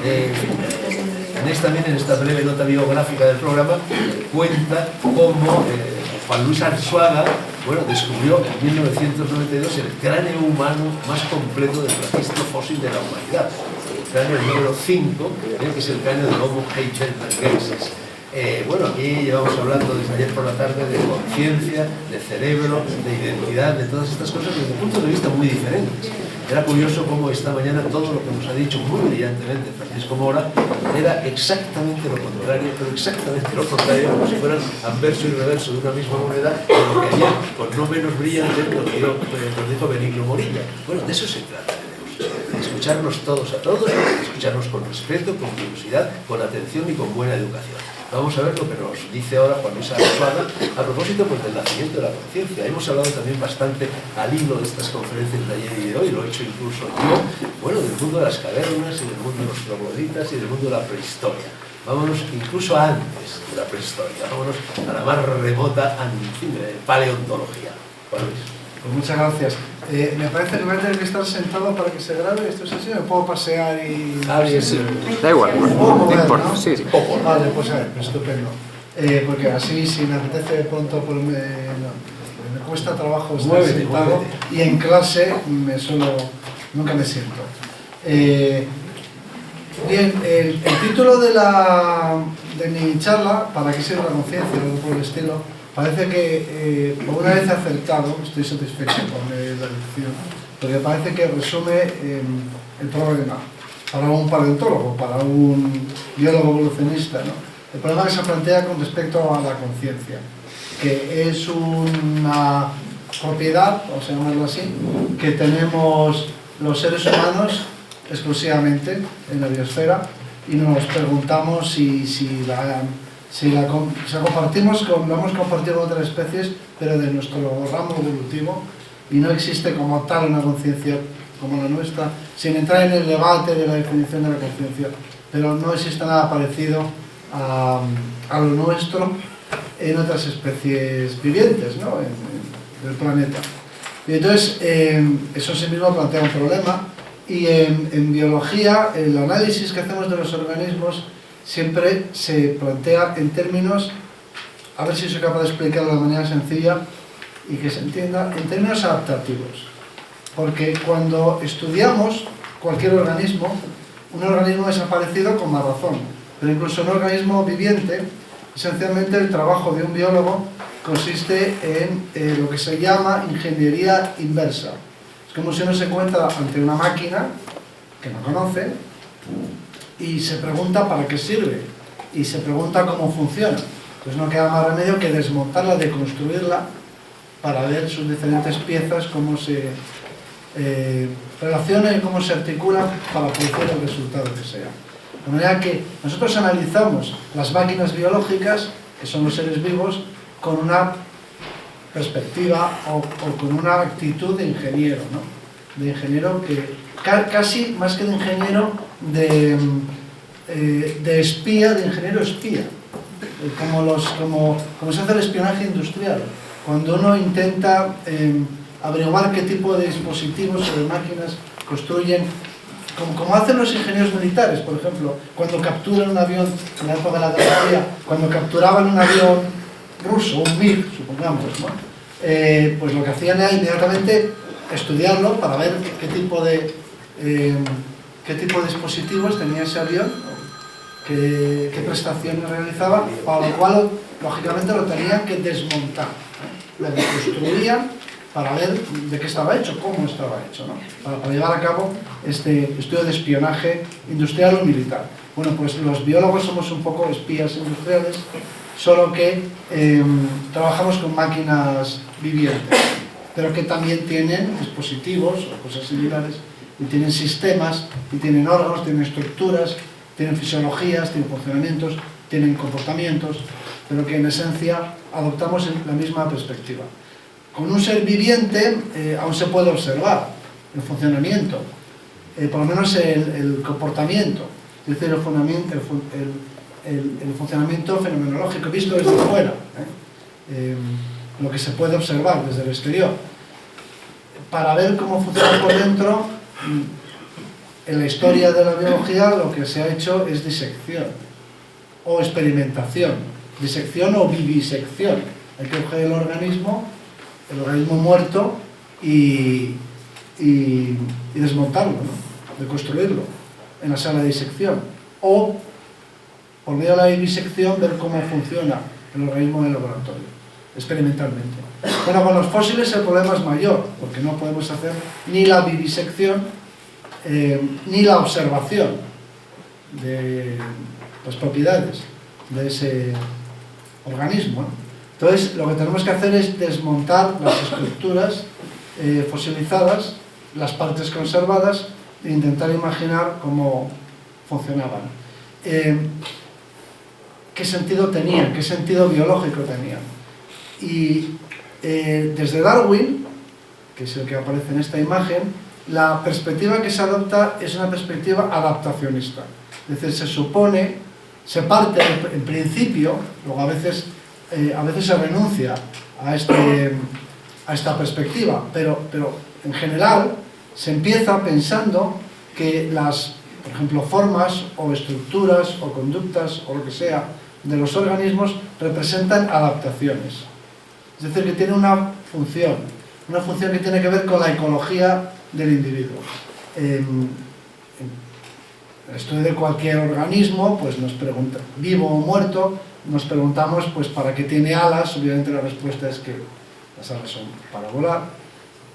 Inés también, en esta breve nota biográfica del programa, cuenta cómo Juan Luis Arzuaga, bueno, descubrió en 1992 el cráneo humano más completo del registro fósil de la humanidad. El cráneo número 5, que es el cráneo del Homo heidelbergensis. Bueno, aquí llevamos hablando desde ayer por la tarde de conciencia, de cerebro, de identidad, de todas estas cosas desde puntos de vista muy diferentes. Era curioso cómo esta mañana todo lo que nos ha dicho muy brillantemente Francisco Mora era exactamente lo contrario, pero exactamente lo contrario, como si fueran anverso y reverso de una misma moneda, de lo que ayer, con no menos brillante, nos dijo Benigno Morilla. Bueno, de eso se trata. Escucharnos todos a todos, escucharnos con respeto, con curiosidad, con atención y con buena educación. Vamos a ver lo que nos dice ahora Juan Luis Arzuaga a propósito pues, del nacimiento de la conciencia. Hemos hablado también bastante al hilo de estas conferencias de ayer y de hoy, lo he hecho incluso yo, bueno, del mundo de las cavernas y del mundo de los trogloditas y del mundo de la prehistoria. Vámonos incluso antes de la prehistoria, vámonos a la más remota paleontología. Juan Luis. Pues muchas gracias. Me parece que voy a tener que estar sentado para que se grabe. ¿Esto es así? ¿Me puedo pasear y...? Sí. Da igual, ¿no? no importa. ¿No? Sí. Vale, pues a ver, estupendo. Porque así, si me apetece de pronto, pues me cuesta trabajo estar sentado. Y en clase nunca me siento. Bien, el título de mi charla, ¿para qué sirve la conciencia? Algo por el estilo. Parece que por una vez he acertado, estoy satisfecho con la lección, porque parece que resume el problema para un paleontólogo, para un biólogo evolucionista, ¿no? El problema que se plantea con respecto a la conciencia, que es una propiedad, vamos a llamarlo así, que tenemos los seres humanos exclusivamente en la biosfera y nos preguntamos si la compartimos lo hemos compartido con otras especies, pero de nuestro ramo evolutivo, y no existe como tal una conciencia como la nuestra, sin entrar en el debate de la definición de la conciencia, pero no existe nada parecido a lo nuestro en otras especies vivientes, ¿no? del planeta. Y entonces, eso sí mismo plantea un problema, y en biología, el análisis que hacemos de los organismos siempre se plantea en términos, a ver si soy capaz de explicarlo de manera sencilla y que se entienda, en términos adaptativos. Porque cuando estudiamos cualquier organismo, un organismo desaparecido con más razón, pero incluso un organismo viviente, esencialmente el trabajo de un biólogo consiste en lo que se llama ingeniería inversa. Es como si uno se encuentra ante una máquina que no conoce, y se pregunta para qué sirve, y se pregunta cómo funciona. Pues no queda más remedio que desmontarla, deconstruirla, para ver sus diferentes piezas, cómo se relacionan y cómo se articulan para producir el resultado que sea. De manera que nosotros analizamos las máquinas biológicas, que son los seres vivos, con una perspectiva o con una actitud de ingeniero, ¿no? De ingeniero que casi más que de ingeniero, de espía, de ingeniero espía, como se hace el espionaje industrial, cuando uno intenta averiguar qué tipo de dispositivos o de máquinas construyen, como hacen los ingenieros militares, por ejemplo, cuando capturan un avión, en la época de la Guerra Fría, cuando capturaban un avión ruso, un MiG, supongamos, ¿no? Pues lo que hacían era inmediatamente estudiarlo para ver qué tipo de dispositivos tenía ese avión, qué prestaciones realizaba, para lo cual, lógicamente, lo tenían que desmontar, ¿no? Lo reconstruían para ver de qué estaba hecho, cómo estaba hecho, ¿no? Para llevar a cabo este estudio de espionaje industrial o militar. Bueno, pues los biólogos somos un poco espías industriales, solo que trabajamos con máquinas vivientes, pero que también tienen dispositivos o cosas similares, y tienen sistemas, y tienen órganos, tienen estructuras, tienen fisiologías, tienen funcionamientos, tienen comportamientos, pero que en esencia adoptamos la misma perspectiva. Con un ser viviente aún se puede observar el funcionamiento, por lo menos el comportamiento, es decir, el funcionamiento fenomenológico visto desde fuera, lo que se puede observar desde el exterior. Para ver cómo funciona por dentro En la historia de la biología lo que se ha hecho es disección o experimentación, disección o vivisección. Hay que coger el organismo muerto y desmontarlo, ¿no? Deconstruirlo en la sala de disección. O, por medio de la vivisección, ver cómo funciona el organismo en el laboratorio, experimentalmente. Bueno, con los fósiles el problema es mayor, porque no podemos hacer ni la vivisección ni la observación de las propiedades de ese organismo, ¿no? Entonces, lo que tenemos que hacer es desmontar las estructuras fosilizadas, las partes conservadas, e intentar imaginar cómo funcionaban. ¿Qué sentido tenían? ¿Qué sentido biológico tenían? Y desde Darwin, que es el que aparece en esta imagen, la perspectiva que se adopta es una perspectiva adaptacionista. Es decir, se supone, se parte en principio, luego a veces se renuncia a esta perspectiva, pero en general se empieza pensando que las, por ejemplo, formas o estructuras o conductas o lo que sea de los organismos representan adaptaciones. Es decir, que tiene una función que tiene que ver con la ecología del individuo. En el estudio de cualquier organismo, pues nos pregunta, vivo o muerto, nos preguntamos pues para qué tiene alas. Obviamente la respuesta es que las alas son para volar,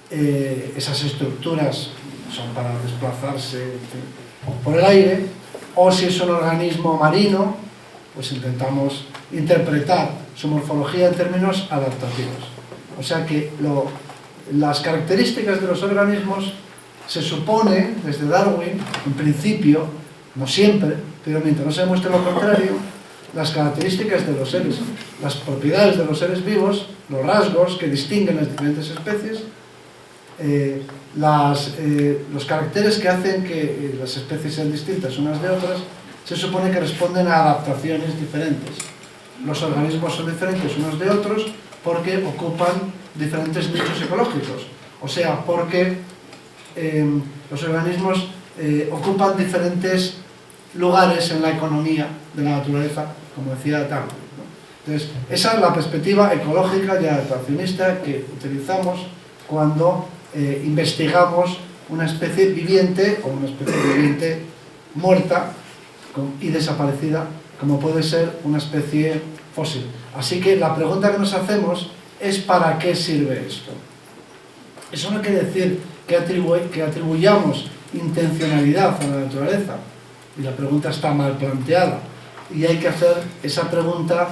esas estructuras son para desplazarse, en fin, por el aire, o si es un organismo marino, pues intentamos interpretar su morfología en términos adaptativos. O sea que las características de los organismos se supone, desde Darwin, en principio, no siempre, pero mientras no se demuestre lo contrario, las características de los seres, las propiedades de los seres vivos, los rasgos que distinguen las diferentes especies, los caracteres que hacen que las especies sean distintas unas de otras, se supone que responden a adaptaciones diferentes. Los organismos son diferentes unos de otros porque ocupan diferentes nichos ecológicos, o sea, porque los organismos ocupan diferentes lugares en la economía de la naturaleza, como decía Darwin, ¿no? Entonces, esa es la perspectiva ecológica y adaptacionista que utilizamos cuando investigamos una especie viviente o una especie viviente muerta y desaparecida, como puede ser una especie fósil. Así que la pregunta que nos hacemos es ¿para qué sirve esto? Eso no quiere decir que atribuyamos intencionalidad a la naturaleza, y la pregunta está mal planteada, y hay que hacer esa pregunta,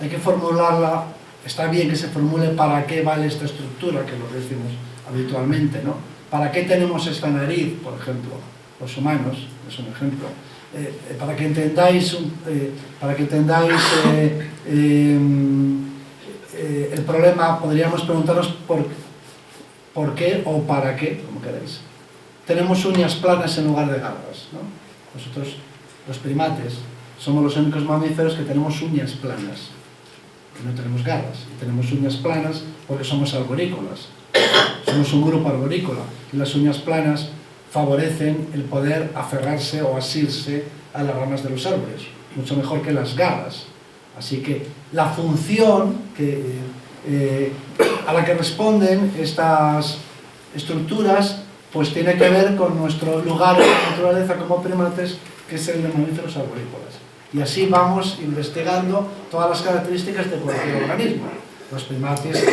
hay que formularla. Está bien que se formule para qué vale esta estructura, que es lo que decimos habitualmente, ¿no? ¿Para qué tenemos esta nariz, por ejemplo? Los humanos, es un ejemplo. Para que entendáis el problema, podríamos preguntarnos por qué o para qué, como queráis. Tenemos uñas planas en lugar de garras, ¿no? Nosotros, los primates, somos los únicos mamíferos que tenemos uñas planas, que no tenemos garras, y tenemos uñas planas porque somos arborícolas, somos un grupo arborícola, y las uñas planas favorecen el poder aferrarse o asirse a las ramas de los árboles, mucho mejor que las garras. Así que la función a la que responden estas estructuras pues tiene que ver con nuestro lugar en la naturaleza como primates, que es el de mamíferos arborícolas. Y así vamos investigando todas las características de cualquier organismo. Los primates,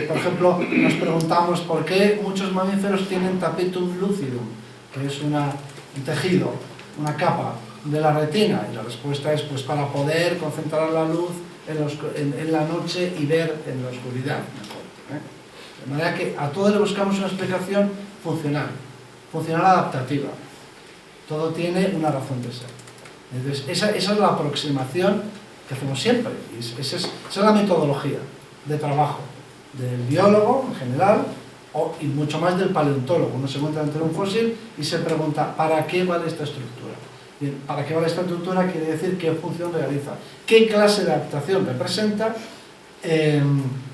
por ejemplo, nos preguntamos por qué muchos mamíferos tienen tapetum lucidum, que es un tejido, una capa de la retina, y la respuesta es pues para poder concentrar la luz en la noche y ver en la oscuridad mejor, ¿eh? De manera que a todo le buscamos una explicación funcional adaptativa. Todo tiene una razón de ser. Entonces, esa es la aproximación que hacemos siempre, y esa es la metodología de trabajo del biólogo en general, y mucho más del paleontólogo. Uno se encuentra ante un fósil y se pregunta ¿para qué vale esta estructura? Bien, ¿para qué vale esta estructura? Quiere decir qué función realiza, qué clase de adaptación representa,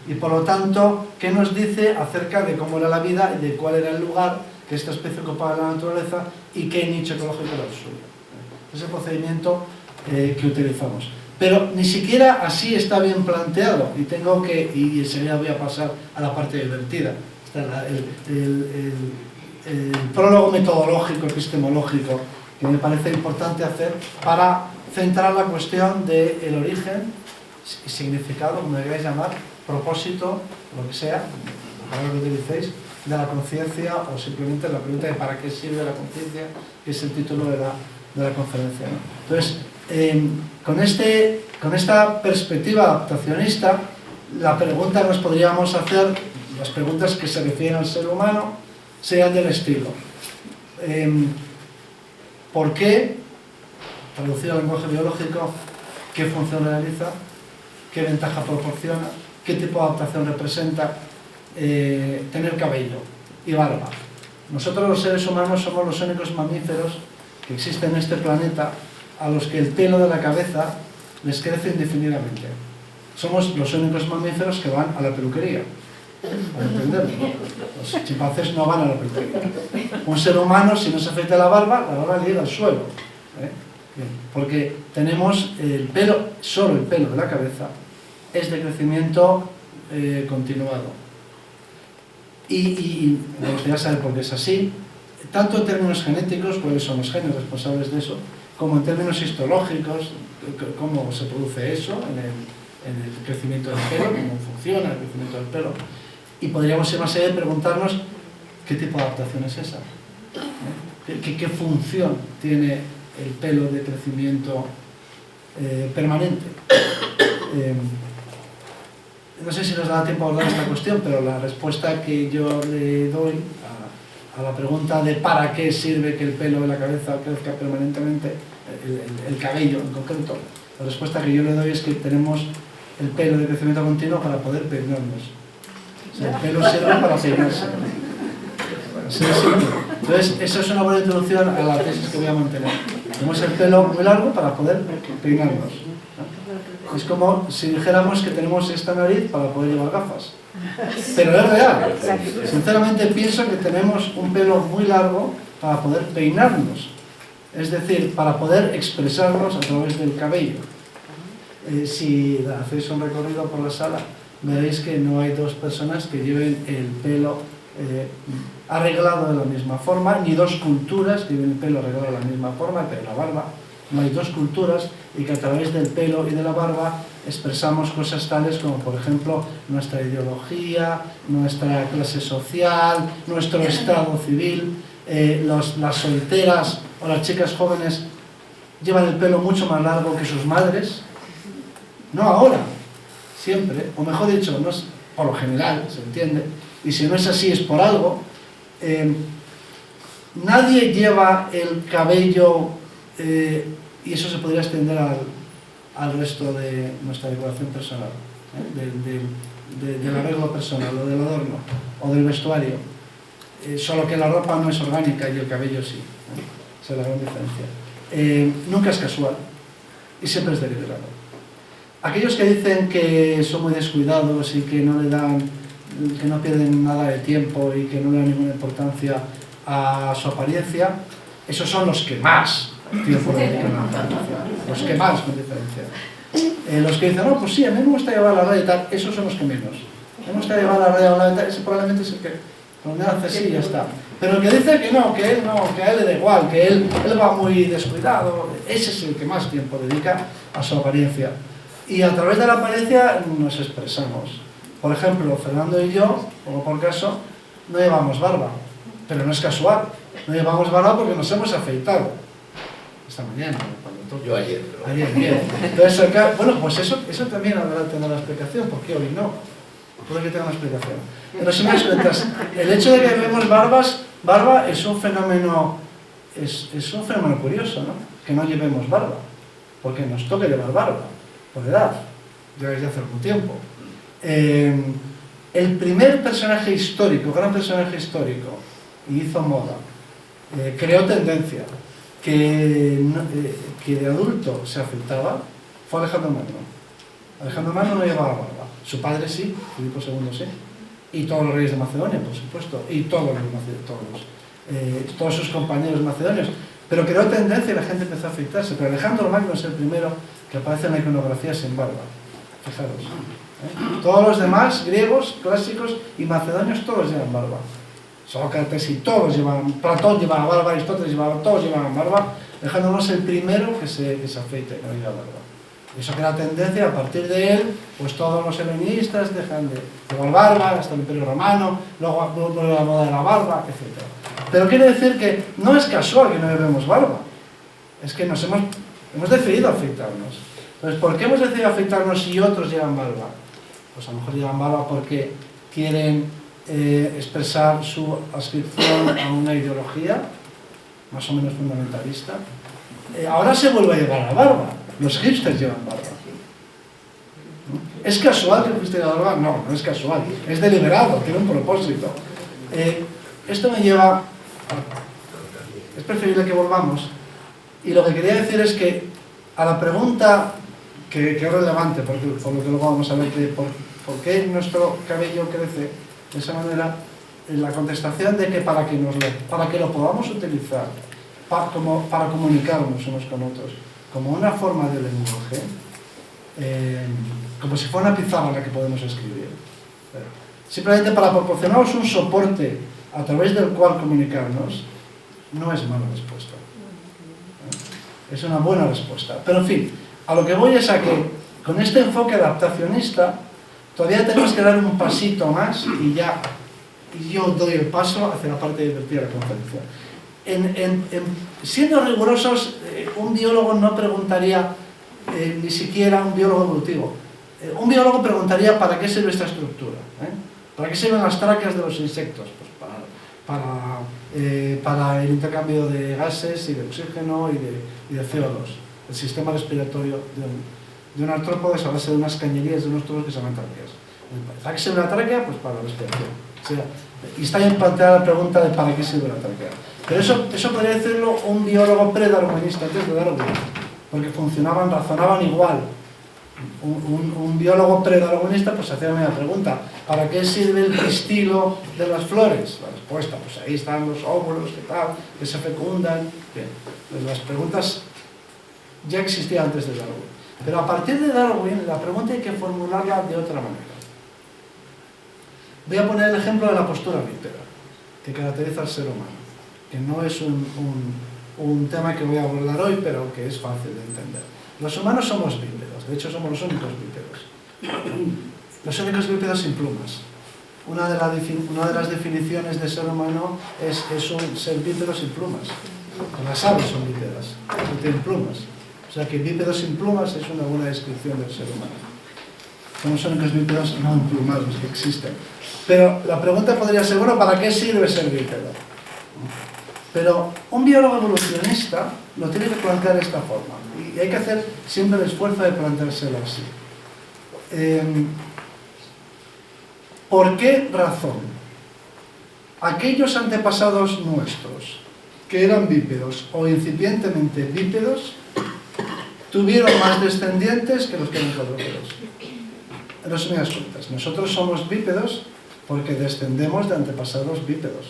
y por lo tanto, qué nos dice acerca de cómo era la vida y de cuál era el lugar que que esta especie ocupaba la naturaleza y qué nicho ecológico era el suyo. Es el procedimiento que utilizamos. Pero ni siquiera así está bien planteado, y enseguida voy a pasar a la parte divertida. Está el prólogo metodológico, epistemológico, que me parece importante hacer para centrar la cuestión del origen, significado, como le queráis llamar, propósito, lo que sea, para lo que utilicéis, de la conciencia, o simplemente la pregunta de para qué sirve la conciencia, que es el título de la conferencia, ¿no? Entonces, con esta perspectiva adaptacionista, la pregunta que nos podríamos hacer, las preguntas que se refieren al ser humano, serían del estilo: ¿por qué, traducido al lenguaje biológico, qué función realiza, qué ventaja proporciona, qué tipo de adaptación representa tener cabello y barba? Nosotros los seres humanos somos los únicos mamíferos que existen en este planeta a los que el pelo de la cabeza les crece indefinidamente. Somos los únicos mamíferos que van a la peluquería, para entenderlo, ¿no? Los chimpancés no van a la peluquería. Un ser humano, si no se afeita la barba le llega al suelo, Bien, porque tenemos el pelo, solo el pelo de la cabeza es de crecimiento continuado. Y me gustaría saber por qué es así, tanto en términos genéticos, cuáles son los genes responsables de eso, como en términos histológicos, cómo se produce eso en el crecimiento del pelo, cómo funciona el crecimiento del pelo. Y podríamos ir más allá y preguntarnos qué tipo de adaptación es esa, qué función tiene el pelo de crecimiento permanente. No sé si nos da tiempo a hablar de esta cuestión, pero la respuesta que yo le doy a la pregunta de para qué sirve que el pelo de la cabeza crezca permanentemente, el cabello en concreto, la respuesta que yo le doy es que tenemos el pelo de crecimiento continuo para poder peinarnos. O sea, el pelo sirve para peinarse. Entonces, esa es una buena introducción a la tesis que voy a mantener. Tenemos el pelo muy largo para poder peinarnos. Es como si dijéramos que tenemos esta nariz para poder llevar gafas. Pero es real. Sinceramente pienso que tenemos un pelo muy largo para poder peinarnos. Es decir, para poder expresarnos a través del cabello. Si hacéis un recorrido por la sala, veréis que no hay dos personas que lleven el pelo arreglado de la misma forma, ni dos culturas que lleven el pelo arreglado de la misma forma, pero la barba. No hay dos culturas y que a través del pelo y de la barba expresamos cosas tales como, por ejemplo, nuestra ideología, nuestra clase social, nuestro estado civil. Las solteras o las chicas jóvenes llevan el pelo mucho más largo que sus madres. No ahora, siempre, o mejor dicho, no es, por lo general, se entiende, y si no es así es por algo. Nadie lleva el cabello, y eso se podría extender al resto de nuestra decoración personal, del arreglo personal, o del adorno, o del vestuario. Solo que la ropa no es orgánica y el cabello sí. Esa es la gran diferencia. Nunca es casual y siempre es deliberado. Aquellos que dicen que son muy descuidados y que no pierden nada de tiempo y que no le dan ninguna importancia a su apariencia, esos son los que más tiempo dedican a la apariencia, los que más con diferencia. Los que dicen, no, pues sí, a mí me gusta llevar la raya y tal, esos son los que menos. Me gusta llevar la raya a un lado y tal, ese probablemente es el que donde hace sí y ya está. Pero el que dice que no, que a él le da igual, que él va muy descuidado, ese es el que más tiempo dedica a su apariencia. Y a través de la apariencia nos expresamos. Por ejemplo, Fernando y yo, como por caso, no llevamos barba, pero no es casual. No llevamos barba porque nos hemos afeitado. Esta mañana. Yo ayer. Pero... Ayer, bien. Entonces acá, bueno, pues eso también habrá tener la explicación, ¿por qué hoy no? Puede que tenga una explicación. Pero si me cuentas, el hecho de que vemos barba es un fenómeno curioso, ¿no? Que no llevemos barba, porque nos toca llevar barba, por edad, ya desde hace algún tiempo. El primer personaje histórico, gran personaje histórico, y hizo moda, creó tendencia, que de adulto se afeitaba, fue Alejandro Magno. Alejandro Magno no llevaba barba. Su padre sí, Filipo II sí, y todos los reyes de Macedonia, por supuesto, y todos los todos sus compañeros macedonios, pero creó tendencia y la gente empezó a afeitarse. Pero Alejandro Magno es el primero que aparece en la iconografía sin barba. Fijaros. Todos los demás, griegos, clásicos y macedonios, todos llevan barba. Sócrates y todos llevaban, Platón llevaba barba, Aristóteles llevaba, todos llevaban barba. Alejandro Magno es el primero que se afeita y no lleva barba. Eso crea tendencia, a partir de él, pues todos los helenistas dejan de llevar barba, hasta el Imperio Romano, luego la moda de la barba, etc. Pero quiere decir que no es casual que no llevemos barba, es que hemos decidido afeitarnos. Entonces, ¿por qué hemos decidido afeitarnos si otros llevan barba? Pues a lo mejor llevan barba porque quieren expresar su adscripción a una ideología más o menos fundamentalista. Ahora se vuelve a llevar la barba. Los hipsters llevan barba. ¿Es casual que el hipster lleve barba? No, no es casual. Es deliberado, tiene un propósito. Esto me lleva... Es preferible que volvamos. Y lo que quería decir es que a la pregunta que es relevante, porque por lo que luego vamos a ver de por qué nuestro cabello crece de esa manera, la contestación de que para que lo podamos utilizar para comunicarnos unos con otros, como una forma de lenguaje, como si fuera una pizarra en la que podemos escribir. Simplemente para proporcionarnos un soporte a través del cual comunicarnos, no es mala respuesta. Es una buena respuesta. Pero en fin, a lo que voy es a que con este enfoque adaptacionista todavía tenemos que dar un pasito más y yo doy el paso hacia la parte divertida de la conferencia. Siendo rigurosos, un biólogo no preguntaría ni siquiera un biólogo evolutivo. Un biólogo preguntaría ¿para qué sirve esta estructura? ¿Para qué sirven las tráqueas de los insectos? Pues para el intercambio de gases y de oxígeno y de CO2. El sistema respiratorio de un artrópodo es a base de unas cañerías de unos tubos que se llaman tráqueas. ¿Para qué sirve la tráquea? Pues para la respiración. O sea, y está bien planteada la pregunta de ¿para qué sirve la tráquea? Pero eso podría decirlo un biólogo pre-darwinista, antes de Darwin, porque razonaban igual. Un biólogo pre-darwinista pues hacía una pregunta: ¿para qué sirve el pistilo de las flores? La respuesta, pues ahí están los óvulos, ¿qué tal? Que se fecundan. Bien, pues las preguntas ya existían antes de Darwin. Pero a partir de Darwin, la pregunta hay que formularla de otra manera. Voy a poner el ejemplo de la postura bípeda, que caracteriza al ser humano, que no es un tema que voy a abordar hoy, pero que es fácil de entender. Los humanos somos bípedos, de hecho somos los únicos bípedos. Los únicos bípedos sin plumas. Una de las definiciones de ser humano es un ser bípedo sin plumas. Las aves son bípedas, no tienen plumas. O sea que bípedo sin plumas es una buena descripción del ser humano. Somos los únicos bípedos no emplumados que existen. Pero la pregunta podría ser, bueno, ¿para qué sirve ser bípedo? Pero un biólogo evolucionista lo tiene que plantear de esta forma. Y hay que hacer siempre el esfuerzo de planteárselo así. ¿Por qué razón aquellos antepasados nuestros que eran bípedos o incipientemente bípedos tuvieron más descendientes que los que eran cuadrúpedos? En resumidas cuentas, nosotros somos bípedos porque descendemos de antepasados bípedos.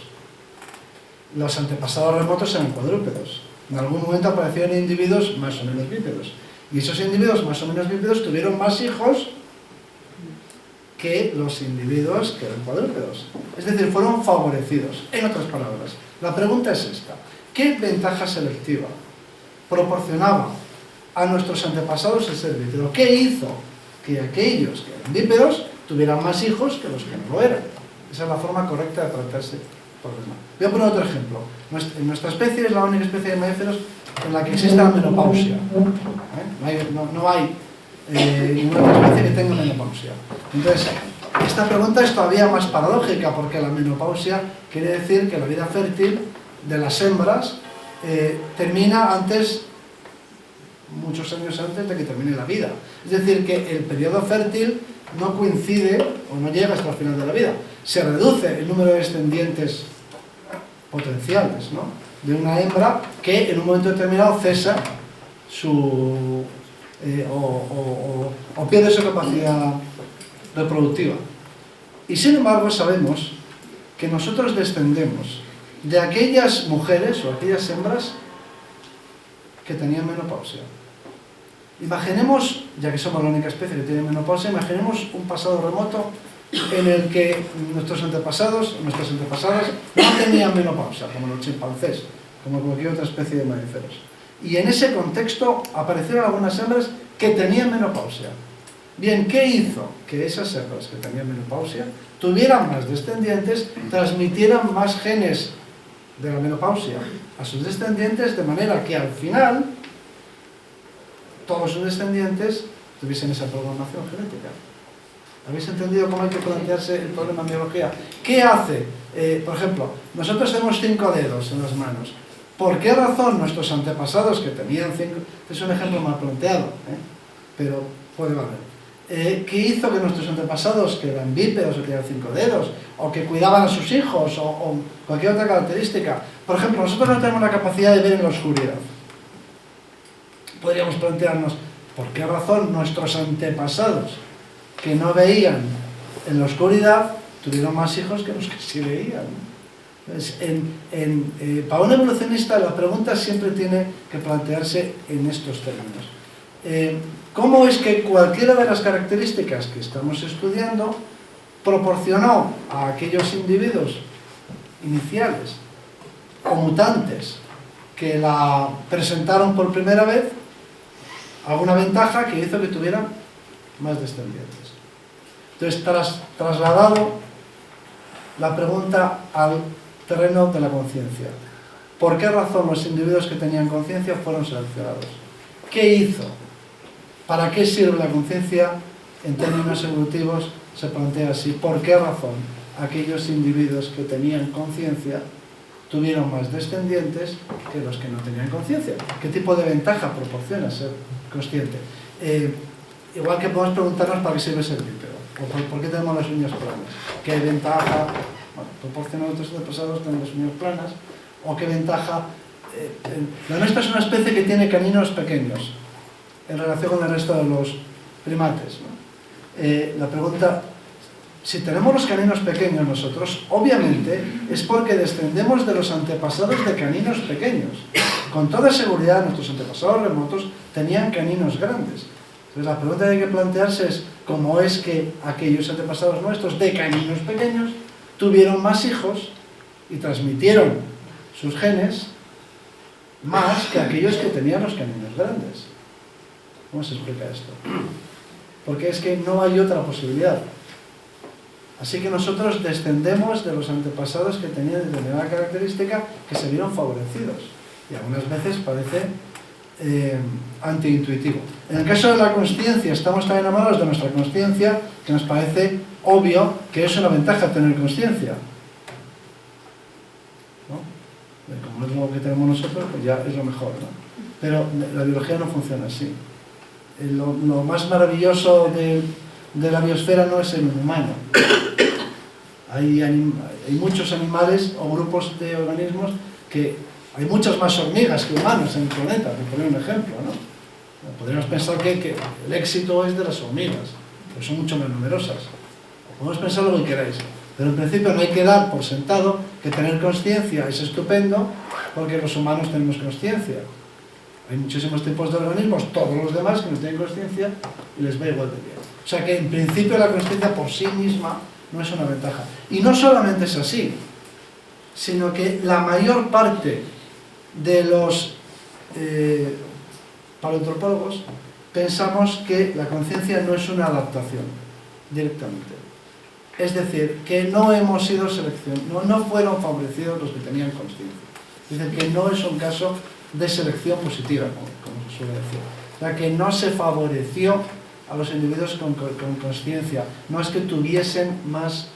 Los antepasados remotos eran cuadrúpedos. En algún momento aparecieron individuos más o menos bípedos. Y esos individuos más o menos bípedos tuvieron más hijos que los individuos que eran cuadrúpedos. Es decir, fueron favorecidos. En otras palabras, la pregunta es esta: ¿qué ventaja selectiva proporcionaba a nuestros antepasados el ser bípedo? ¿Qué hizo que aquellos que eran bípedos tuvieran más hijos que los que no lo eran? Esa es la forma correcta de plantearse el problema. Voy a poner otro ejemplo. Nuestra especie es la única especie de mamíferos en la que existe la menopausia. No hay ninguna otra especie que tenga menopausia. Entonces, esta pregunta es todavía más paradójica, porque la menopausia quiere decir que la vida fértil de las hembras termina muchos años antes de que termine la vida. Es decir, que el periodo fértil no coincide o no llega hasta el final de la vida. Se reduce el número de descendientes potenciales, ¿no?, de una hembra que en un momento determinado cesa o pierde su capacidad reproductiva. Y sin embargo sabemos que nosotros descendemos de aquellas mujeres o aquellas hembras que tenían menopausia. Imaginemos, ya que somos la única especie que tiene menopausia, imaginemos un pasado remoto en el que nuestros antepasadas no tenían menopausia, como los chimpancés, como cualquier otra especie de mamíferos. Y en ese contexto aparecieron algunas hembras que tenían menopausia. Bien, ¿qué hizo? Que esas hembras que tenían menopausia tuvieran más descendientes, transmitieran más genes de la menopausia a sus descendientes, de manera que al final todos sus descendientes tuviesen esa programación genética. ¿Habéis entendido cómo hay que plantearse el problema en biología? ¿Qué hace? Por ejemplo, nosotros tenemos 5 dedos en las manos. ¿Por qué razón nuestros antepasados que tenían 5... Es un ejemplo mal planteado, pero puede valer. ¿Qué hizo que nuestros antepasados, que eran bípedos o que tenían 5 dedos, o que cuidaban a sus hijos, o cualquier otra característica? Por ejemplo, nosotros no tenemos la capacidad de ver en la oscuridad. Podríamos plantearnos, ¿por qué razón nuestros antepasados, que no veían en la oscuridad, tuvieron más hijos que los que sí veían? Entonces, para un evolucionista la pregunta siempre tiene que plantearse en estos términos. ¿Cómo es que cualquiera de las características que estamos estudiando proporcionó a aquellos individuos iniciales o mutantes que la presentaron por primera vez alguna ventaja que hizo que tuvieran más descendientes? Entonces, trasladado la pregunta al terreno de la conciencia. ¿Por qué razón los individuos que tenían conciencia fueron seleccionados? ¿Qué hizo? ¿Para qué sirve la conciencia? En términos evolutivos se plantea así. ¿Por qué razón aquellos individuos que tenían conciencia tuvieron más descendientes que los que no tenían conciencia? ¿Qué tipo de ventaja proporciona ser consciente? Igual que podemos preguntarnos para qué sirve ser bípedo, o por qué tenemos las uñas planas. ¿Qué ventaja proporciona a otros antepasados tener las uñas planas? ¿O qué ventaja? La nuestra es una especie que tiene caninos pequeños en relación con el resto de los primates, ¿no? La pregunta, si tenemos los caninos pequeños nosotros, obviamente es porque descendemos de los antepasados de caninos pequeños. Con toda seguridad nuestros antepasados remotos tenían caninos grandes. Entonces la pregunta que hay que plantearse es cómo es que aquellos antepasados nuestros de caninos pequeños tuvieron más hijos y transmitieron sus genes más que aquellos que tenían los caninos grandes. ¿Cómo se explica esto? Porque es que no hay otra posibilidad. Así que nosotros descendemos de los antepasados que tenían determinada característica que se vieron favorecidos. Y algunas veces parece antiintuitivo. En el caso de la consciencia, estamos tan enamorados de nuestra consciencia que nos parece obvio que es una ventaja tener consciencia, ¿no? Como es lo que tenemos nosotros, pues ya es lo mejor, ¿no? Pero la biología no funciona así. Lo más maravilloso de la biosfera no es el humano. Hay muchos animales o grupos de organismos que... Hay muchas más hormigas que humanos en el planeta, por poner un ejemplo, ¿no? Podríamos pensar que el éxito es de las hormigas, porque son mucho más numerosas. Podemos pensar lo que queráis, pero en principio no hay que dar por sentado que tener consciencia es estupendo, porque los humanos tenemos consciencia. Hay muchísimos tipos de organismos, todos los demás, que no tienen consciencia y les va igual de bien. O sea que en principio la consciencia por sí misma no es una ventaja. Y no solamente es así, sino que la mayor parte de los paleoantropólogos pensamos que la conciencia no es una adaptación directamente. Es decir, que no hemos sido seleccionados, no fueron favorecidos los que tenían consciencia. Es decir, que no es un caso de selección positiva, como se suele decir. O sea, que no se favoreció a los individuos con consciencia. No es que tuviesen más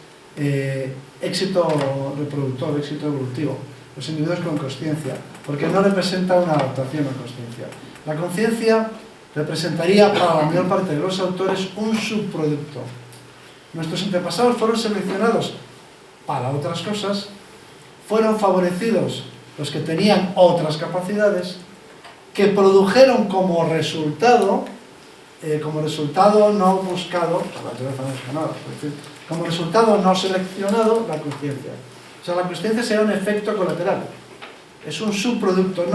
éxito reproductor, éxito evolutivo. Los individuos con consciencia, porque no representa una adaptación a consciencia. La conciencia representaría para la mayor parte de los autores un subproducto. Nuestros antepasados fueron seleccionados para otras cosas, fueron favorecidos los que tenían otras capacidades, que produjeron como resultado no buscado, como resultado no seleccionado, la conciencia. O sea, la consciencia sería un efecto colateral. Es un subproducto.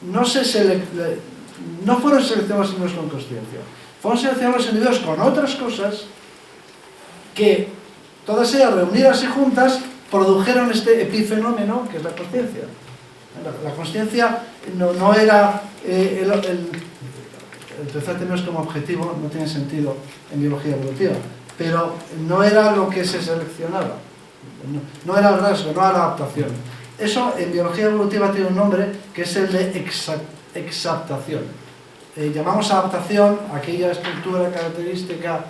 No fueron seleccionados los individuos con consciencia. Fueron seleccionados los individuos con otras cosas que, todas ellas reunidas y juntas, produjeron este epifenómeno que es la consciencia. La consciencia no era el utilizar términos como objetivo no tiene sentido en biología evolutiva, pero no era lo que se seleccionaba, no era el rasgo, no era la adaptación. Eso en biología evolutiva tiene un nombre que es el de exaptación. Llamamos adaptación aquella estructura, característica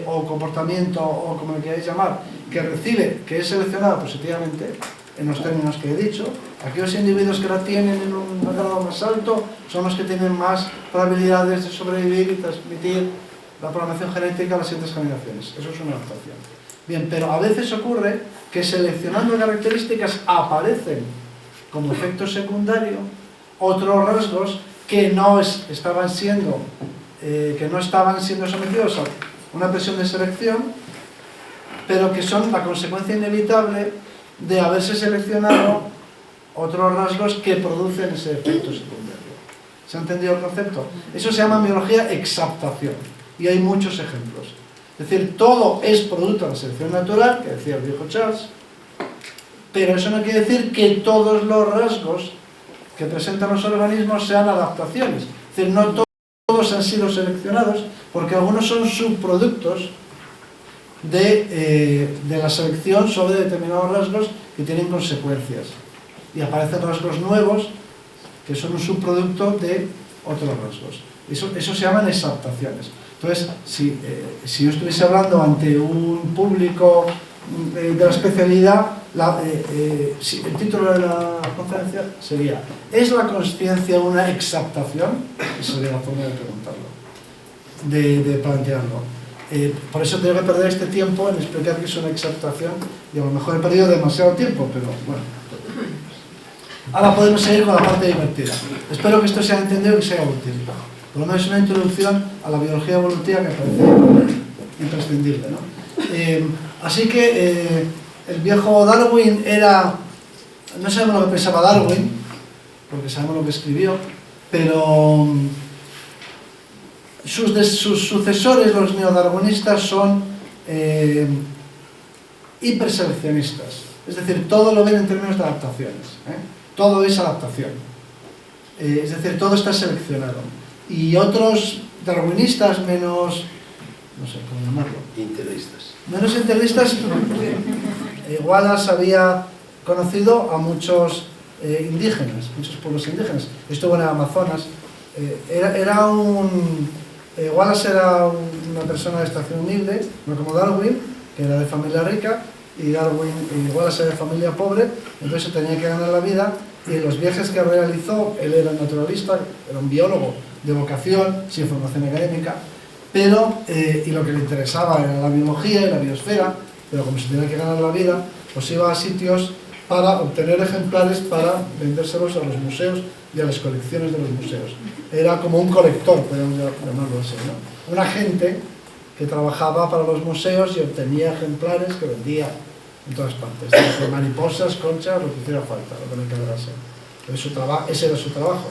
o comportamiento, o como le queráis llamar, que recibe, que es seleccionada positivamente, en los términos que he dicho. Aquellos individuos que la tienen en un grado más alto son los que tienen más probabilidades de sobrevivir y transmitir la programación genética a las siguientes generaciones. Eso es una adaptación. Bien, pero a veces ocurre que seleccionando características aparecen como efecto secundario otros rasgos que no estaban siendo sometidos a una presión de selección, pero que son la consecuencia inevitable de haberse seleccionado otros rasgos que producen ese efecto secundario. ¿Se ha entendido el concepto? Eso se llama en biología exaptación, y hay muchos ejemplos. Es decir, todo es producto de la selección natural, que decía el viejo Charles, pero eso no quiere decir que todos los rasgos que presentan los organismos sean adaptaciones. Es decir, no todos han sido seleccionados, porque algunos son subproductos de la selección sobre determinados rasgos que tienen consecuencias. Y aparecen rasgos nuevos que son un subproducto de otros rasgos. Eso se llaman exaptaciones. Entonces, si yo estuviese hablando ante un público de la especialidad, el título de la conferencia sería ¿es la consciencia una exaptación? Esa sería la forma de preguntarlo, de plantearlo. Por eso tengo que perder este tiempo en explicar que es una exaptación, y a lo mejor he perdido demasiado tiempo, pero bueno. Ahora podemos seguir con la parte divertida. Espero que esto sea entendido y que sea útil. Por lo menos es una introducción a la biología evolutiva que me parece imprescindible, ¿no? Así que el viejo Darwin era... No sabemos lo que pensaba Darwin, porque sabemos lo que escribió, pero sus sucesores, los neodarwinistas, son hiperseleccionistas. Es decir, todo lo ven en términos de adaptaciones. Todo es adaptación. Es decir, todo está seleccionado. Y otros darwinistas menos... no sé cómo llamarlo. Integristas. Menos integristas. Wallace había conocido a muchos indígenas, muchos pueblos indígenas. Estuvo en el Amazonas. Wallace era una persona de extracción humilde, no como Darwin, que era de familia rica, y Wallace era de familia pobre, entonces tenía que ganar la vida, y en los viajes que realizó, él era naturalista, era un biólogo de vocación, sin formación académica, pero, y lo que le interesaba era la biología y la biosfera, pero como se tenía que ganar la vida, pues iba a sitios para obtener ejemplares para vendérselos a los museos y a las colecciones de los museos. Era como un colector, podemos llamarlo así, ¿no? Un agente que trabajaba para los museos y obtenía ejemplares que vendía en todas partes, desde mariposas, conchas, lo que hiciera falta, lo que me encargase. Ese era su trabajo.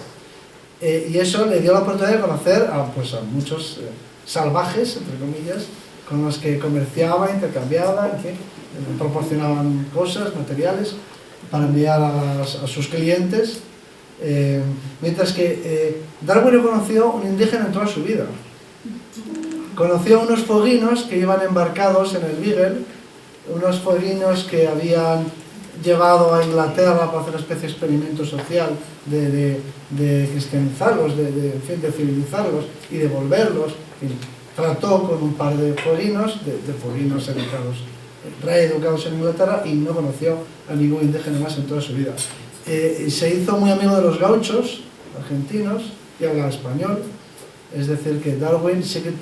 Y eso le dio la oportunidad de conocer a muchos salvajes, entre comillas, con los que comerciaba, intercambiaba, en fin, proporcionaban cosas, materiales, para enviar a sus clientes. Mientras que Darwin conoció un indígena en toda su vida. Conoció unos foguinos que iban embarcados en el Beagle, unos foguinos que habían llevado a Inglaterra para hacer una especie de experimento social de cristianizarlos, en fin, de civilizarlos y devolverlos. En fin, trató con un par de foguinos, de foguinos reeducados en Inglaterra, y no conoció a ningún indígena más en toda su vida. Se hizo muy amigo de los gauchos argentinos y hablaba español. Es decir, que Darwin sí que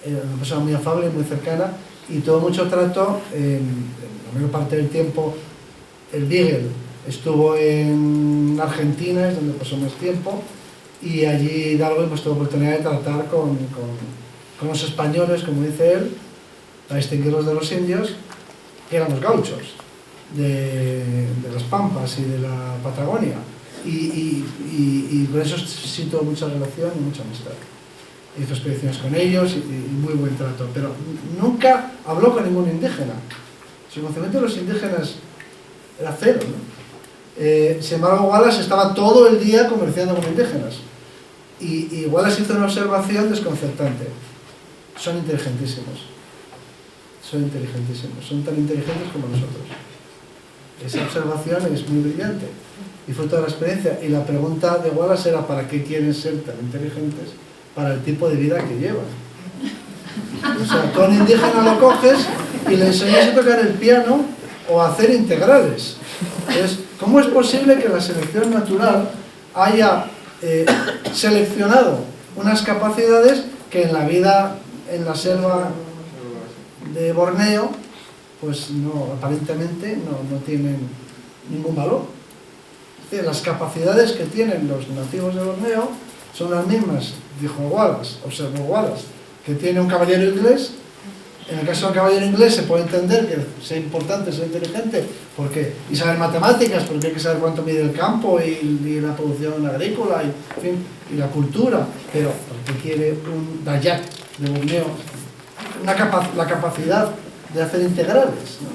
era una persona muy afable, muy cercana, y tuvo mucho trato. La mayor parte del tiempo el Beagle estuvo en Argentina, es donde pasó más tiempo, y allí Darwin tuvo oportunidad de tratar con los españoles, como dice él, para distinguirlos de los indios, que eran los gauchos de las Pampas y de la Patagonia, y por eso sí tuvo mucha relación y mucha amistad. Hizo expediciones con ellos y muy buen trato, pero nunca habló con ningún indígena. Su conocimiento de los indígenas era cero, ¿no? Sin embargo, Wallace estaba todo el día conversando con indígenas, y Wallace hizo una observación desconcertante: son inteligentísimos, son tan inteligentes como nosotros. Esa observación es muy brillante y fue toda la experiencia, y la pregunta de Wallace era: ¿para qué quieren ser tan inteligentes para el tipo de vida que llevan? O sea, tú a un indígena lo coges y le enseñas a tocar el piano o a hacer integrales. Entonces, ¿cómo es posible que la selección natural haya seleccionado unas capacidades que en la vida en la selva de Borneo, pues no, aparentemente no tienen ningún valor? Es decir, las capacidades que tienen los nativos de Borneo son las mismas, dijo Wallace, observó Wallace, que tiene un caballero inglés. En el caso del caballero inglés se puede entender que sea importante, sea inteligente, y saber matemáticas, porque hay que saber cuánto mide el campo y la producción agrícola, y, en fin, y la cultura, pero porque quiere un Dayak de Borneo la capacidad de hacer integrales, ¿no?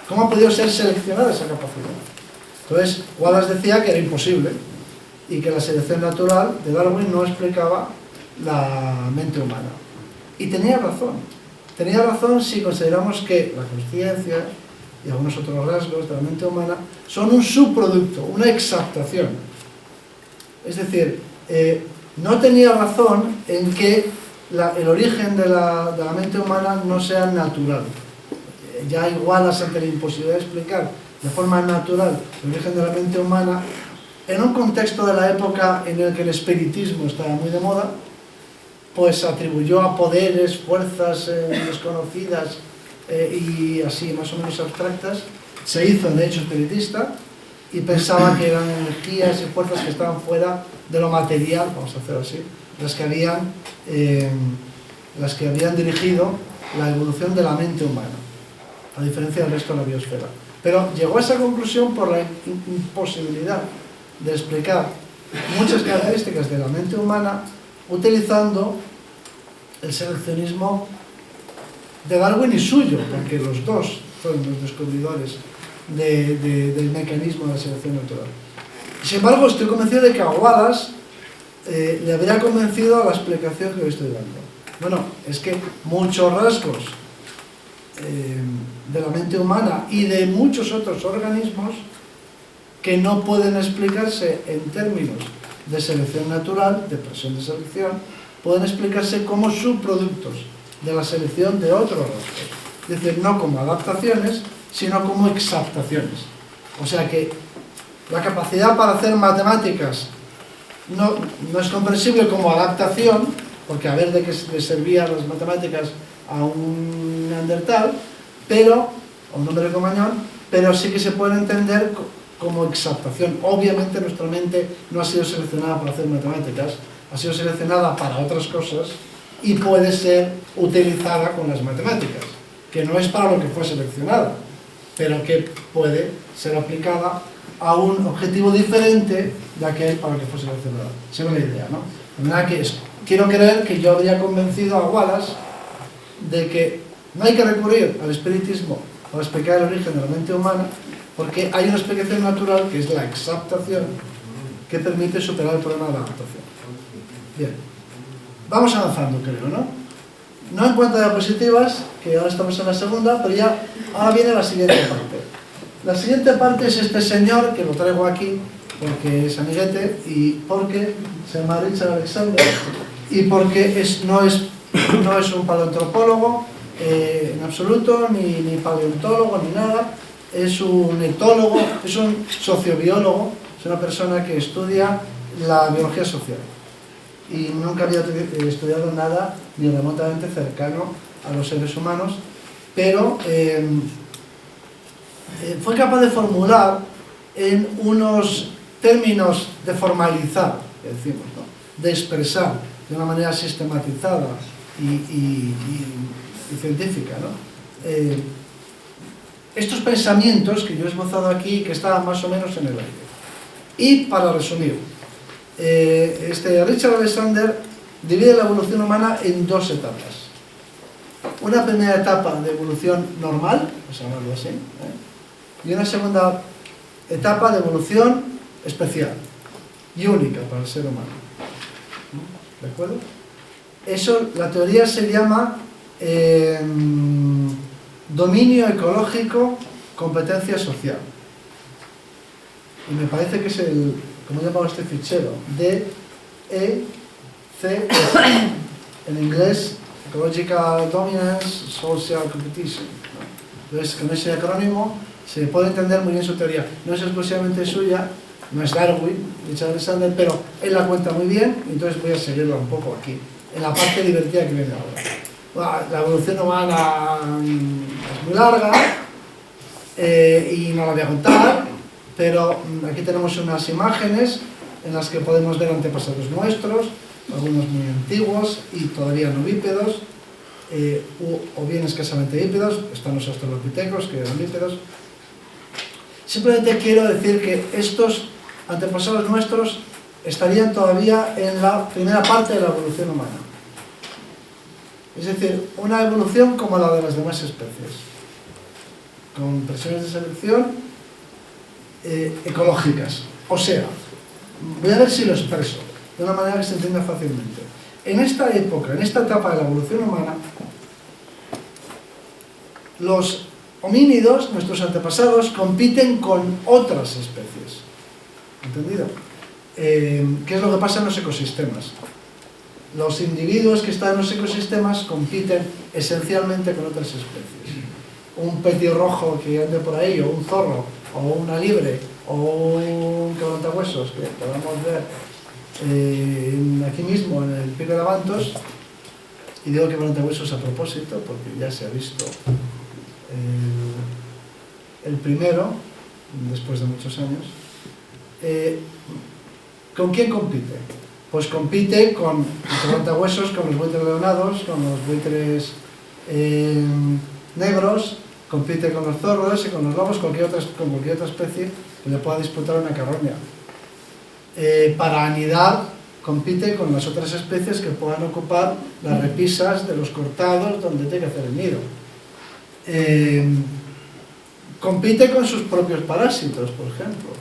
¿Cómo ha podido ser seleccionada esa capacidad? Entonces, Wallace decía que era imposible y que la selección natural de Darwin no explicaba la mente humana. Y tenía razón. Tenía razón si consideramos que la consciencia y algunos otros rasgos de la mente humana son un subproducto, una exaptación. Es decir, no tenía razón en que el origen de la mente humana no sea natural. Ya igual ante la imposibilidad de explicar de forma natural el origen de la mente humana, en un contexto de la época en el que el espiritismo estaba muy de moda, pues atribuyó a poderes, fuerzas desconocidas y así más o menos abstractas. Se hizo de hecho espiritista y pensaba que eran energías y fuerzas que estaban fuera de lo material, vamos a hacer así, las que habían dirigido la evolución de la mente humana, a diferencia del resto de la biosfera. Pero llegó a esa conclusión por la imposibilidad de explicar muchas características de la mente humana utilizando el seleccionismo de Darwin y suyo, porque los dos fueron los descubridores del mecanismo de la selección natural. Sin embargo, estoy convencido de que a Wallace le habría convencido a la explicación que hoy estoy dando. Bueno, es que muchos rasgos de la mente humana y de muchos otros organismos que no pueden explicarse en términos de selección natural, de presión de selección, pueden explicarse como subproductos de la selección de otros rasgos. Es decir, no como adaptaciones, sino como exaptaciones. O sea que la capacidad para hacer matemáticas no es comprensible como adaptación, porque a ver de qué le servían las matemáticas a un neandertal, o un hombre cromañón, pero sí que se puede entender como exaptación. Obviamente nuestra mente no ha sido seleccionada para hacer matemáticas, ha sido seleccionada para otras cosas y puede ser utilizada con las matemáticas, que no es para lo que fue seleccionada, pero que puede ser aplicada a un objetivo diferente de aquel para el que fue seleccionada. Esa es la idea, ¿no? De manera que quiero creer que yo habría convencido a Wallace de que no hay que recurrir al espiritismo para explicar el origen de la mente humana, porque hay una explicación natural que es la exaptación, que permite superar el problema de la adaptación. Bien, vamos avanzando, creo, ¿no? No en cuanto a diapositivas, que ahora estamos en la segunda, pero ya ahora viene la siguiente parte. La siguiente parte es este señor, que lo traigo aquí porque es amiguete y porque se llama Richard Alexander, y porque no es un paleoantropólogo en absoluto, ni paleontólogo, ni nada. Es un etólogo, es un sociobiólogo, es una persona que estudia la biología social y nunca había estudiado nada ni remotamente cercano a los seres humanos, pero fue capaz de formular en unos términos de formalizar, que decimos, ¿no? De expresar de una manera sistematizada y científica, ¿no? estos pensamientos que yo he esbozado aquí, que estaban más o menos en el aire. Y para resumir, Richard Alexander divide la evolución humana en dos etapas. Una primera etapa de evolución normal, vamos a llamarlo así, y una segunda etapa de evolución especial y única para el ser humano. ¿De acuerdo? Eso, la teoría se llama dominio ecológico, competencia social. Y me parece que es el, ¿cómo llamamos este fichero? DECE, en inglés, Ecological Dominance, Social Competition. Entonces, con ese acrónimo se puede entender muy bien su teoría. No es exclusivamente suya, no es Darwin, Richard Alexander, pero él la cuenta muy bien, entonces voy a seguirla un poco aquí, en la parte divertida que viene ahora. La evolución humana es muy larga y no la voy a contar, pero aquí tenemos unas imágenes en las que podemos ver antepasados nuestros, algunos muy antiguos y todavía no bípedos, o bien escasamente bípedos. Están los australopitecos, que eran bípedos. Simplemente quiero decir que estos antepasados nuestros estarían todavía en la primera parte de la evolución humana. Es decir, una evolución como la de las demás especies, con presiones de selección ecológicas. O sea, voy a ver si lo expreso de una manera que se entienda fácilmente. En esta época, en esta etapa de la evolución humana, los homínidos, nuestros antepasados, compiten con otras especies. ¿Entendido? ¿Qué es lo que pasa en los ecosistemas? Los individuos que están en los ecosistemas compiten esencialmente con otras especies. Un petirrojo que ande por ahí, o un zorro, o una liebre, o un quebrantahuesos, que podamos ver aquí mismo en el Pico de Abantos, y digo quebrantahuesos a propósito, porque ya se ha visto el primero, después de muchos años. ¿Con quién compite? Pues compite con los quebrantahuesos, con los buitres leonados, con los buitres negros, compite con los zorros y con los lobos, con cualquier otra especie que le pueda disputar una carroña. Para anidar, compite con las otras especies que puedan ocupar las repisas de los cortados donde tiene que hacer el nido. Compite con sus propios parásitos, por ejemplo.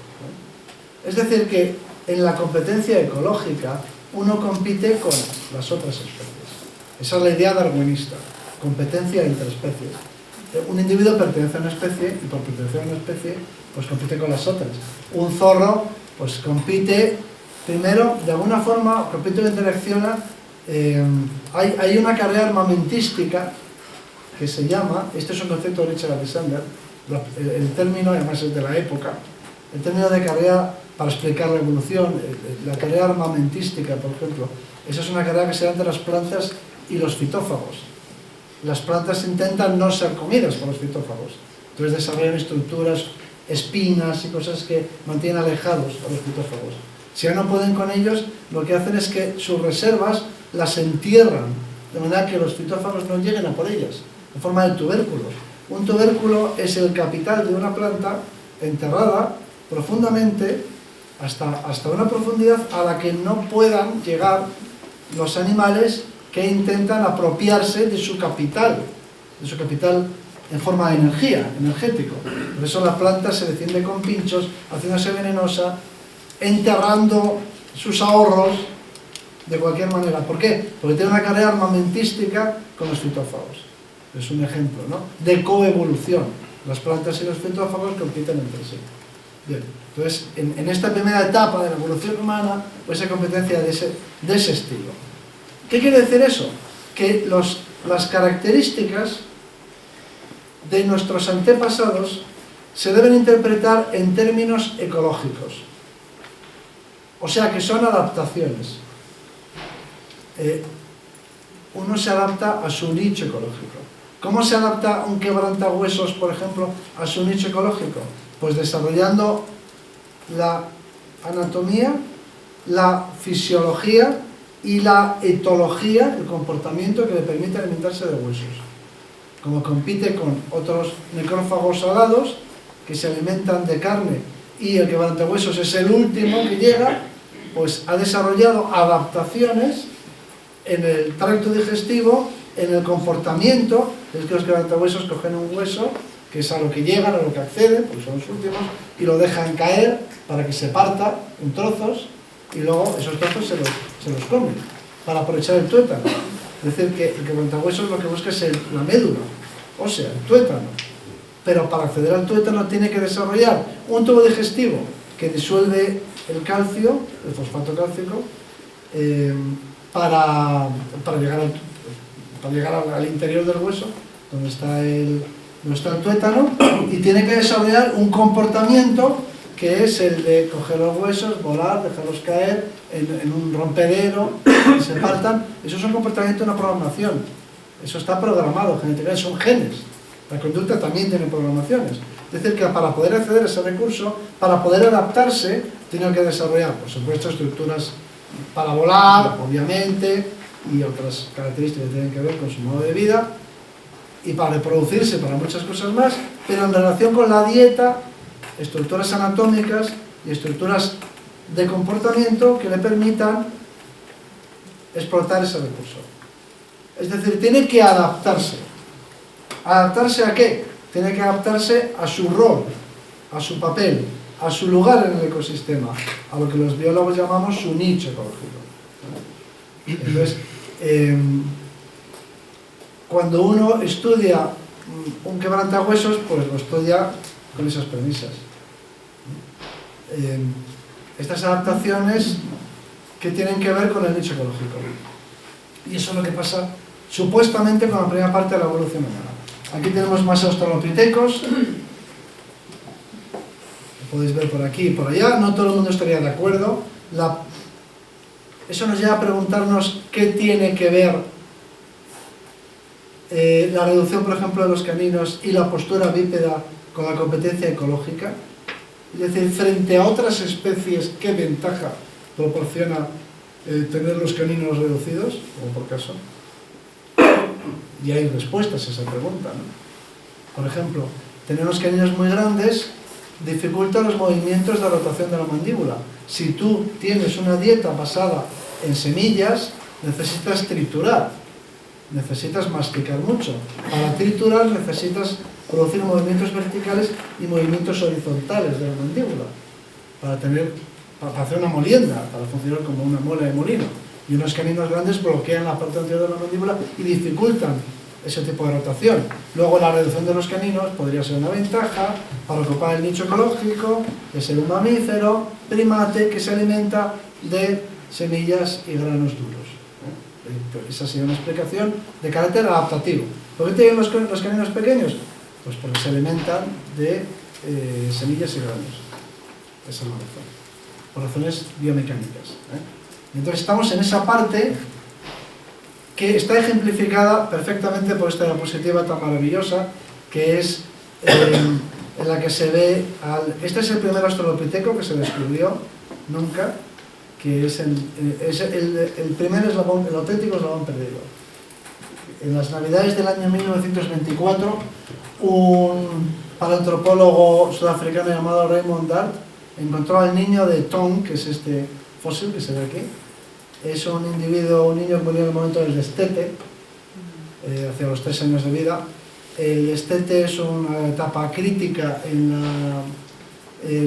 Es decir, que en la competencia ecológica uno compite con las otras especies. Esa es la idea darwinista, competencia entre especies. Un individuo pertenece a una especie y por pertenecer a una especie pues compite con las otras. Un zorro pues compite, primero, de alguna forma, compite o interacciona. Hay una carrera armamentística que se llama, este es un concepto de Richard Alexander, el término, además es de la época, el término de carrera para explicar la evolución, la carrera armamentística, por ejemplo, esa es una carrera que se da entre las plantas y los fitófagos. Las plantas intentan no ser comidas por los fitófagos, entonces desarrollan estructuras, espinas y cosas que mantienen alejados a los fitófagos. Si ya no pueden con ellos, lo que hacen es que sus reservas las entierran, de manera que los fitófagos no lleguen a por ellas, en forma de tubérculos. Un tubérculo es el capital de una planta enterrada profundamente, hasta una profundidad a la que no puedan llegar los animales que intentan apropiarse de su capital en forma de energía, energético. Por eso la planta se defiende con pinchos, haciéndose venenosa, enterrando sus ahorros de cualquier manera. ¿Por qué? Porque tiene una carrera armamentística con los fitófagos. Es un ejemplo, ¿no?, de coevolución. Las plantas y los fitófagos compiten entre sí. Bien, entonces, en esta primera etapa de la evolución humana, pues hay competencia de ese estilo. ¿Qué quiere decir eso? Que las características de nuestros antepasados se deben interpretar en términos ecológicos. O sea, que son adaptaciones. Uno se adapta a su nicho ecológico. ¿Cómo se adapta un quebrantahuesos, por ejemplo, a su nicho ecológico? Pues desarrollando la anatomía, la fisiología y la etología, el comportamiento que le permite alimentarse de huesos. como compite con otros necrófagos alados que se alimentan de carne y el quebrantahuesos es el último que llega, pues ha desarrollado adaptaciones en el tracto digestivo, en el comportamiento. Es que los quebrantahuesos cogen un hueso, que es a lo que llegan, a lo que acceden, pues son los últimos, y lo dejan caer para que se parta en trozos, y luego esos trozos se los comen, para aprovechar el tuétano. Es decir, que el quebrantahuesos lo que busca es la médula, o sea, el tuétano. Pero para acceder al tuétano tiene que desarrollar un tubo digestivo que disuelve el calcio, el fosfato cálcico, para llegar al interior del hueso, donde está el tuétano, y tiene que desarrollar un comportamiento que es el de coger los huesos, volar, dejarlos caer en un rompedero, que se partan. Eso es un comportamiento de una programación. Eso está programado genéticamente, son genes. La conducta también tiene programaciones. Es decir, que para poder acceder a ese recurso, para poder adaptarse, tiene que desarrollar, por supuesto, estructuras para volar, obviamente, y otras características que tienen que ver con su modo de vida, y para reproducirse, para muchas cosas más, pero en relación con la dieta, estructuras anatómicas y estructuras de comportamiento que le permitan explotar ese recurso. Es decir, tiene que adaptarse. ¿Adaptarse a qué? Tiene que adaptarse a su rol, a su papel, a su lugar en el ecosistema, a lo que los biólogos llamamos su nicho ecológico. Entonces, cuando uno estudia un quebrantahuesos, pues lo estudia con esas premisas. Estas adaptaciones que tienen que ver con el nicho ecológico. Y eso es lo que pasa supuestamente con la primera parte de la evolución humana. Aquí tenemos más australopitecos, lo podéis ver por aquí y por allá, no todo el mundo estaría de acuerdo. Eso nos lleva a preguntarnos qué tiene que ver la reducción, por ejemplo, de los caninos y la postura bípeda con la competencia ecológica. Es decir, frente a otras especies, ¿qué ventaja proporciona tener los caninos reducidos, como por caso? Y hay respuestas a esa pregunta, ¿no? Por ejemplo, tener los caninos muy grandes dificulta los movimientos de rotación de la mandíbula. Si tú tienes una dieta basada en semillas, necesitas triturar, necesitas masticar mucho. Para triturar necesitas producir movimientos verticales y movimientos horizontales de la mandíbula para hacer una molienda, para funcionar como una muela de molino. Y unos caninos grandes bloquean la parte anterior de la mandíbula y dificultan ese tipo de rotación. Luego la reducción de los caninos podría ser una ventaja para ocupar el nicho ecológico de ser un mamífero primate que se alimenta de semillas y granos duros. Esa sería una explicación de carácter adaptativo. ¿Por qué tienen los caninos pequeños? Pues porque se alimentan de semillas y granos. Esa es la razón. Por razones biomecánicas. Entonces estamos en esa parte que está ejemplificada perfectamente por esta diapositiva tan maravillosa, que es en la que se ve este es el primer australopiteco que se descubrió nunca, que es el primer eslabón, el auténtico eslabón perdido. En las navidades del año 1924, un paleoantropólogo sudafricano llamado Raymond Dart encontró al niño de Tong, que es este fósil que se ve aquí. Es un individuo, un niño que murió en el momento del destete, hacia los 3 años de vida. El destete es una etapa crítica en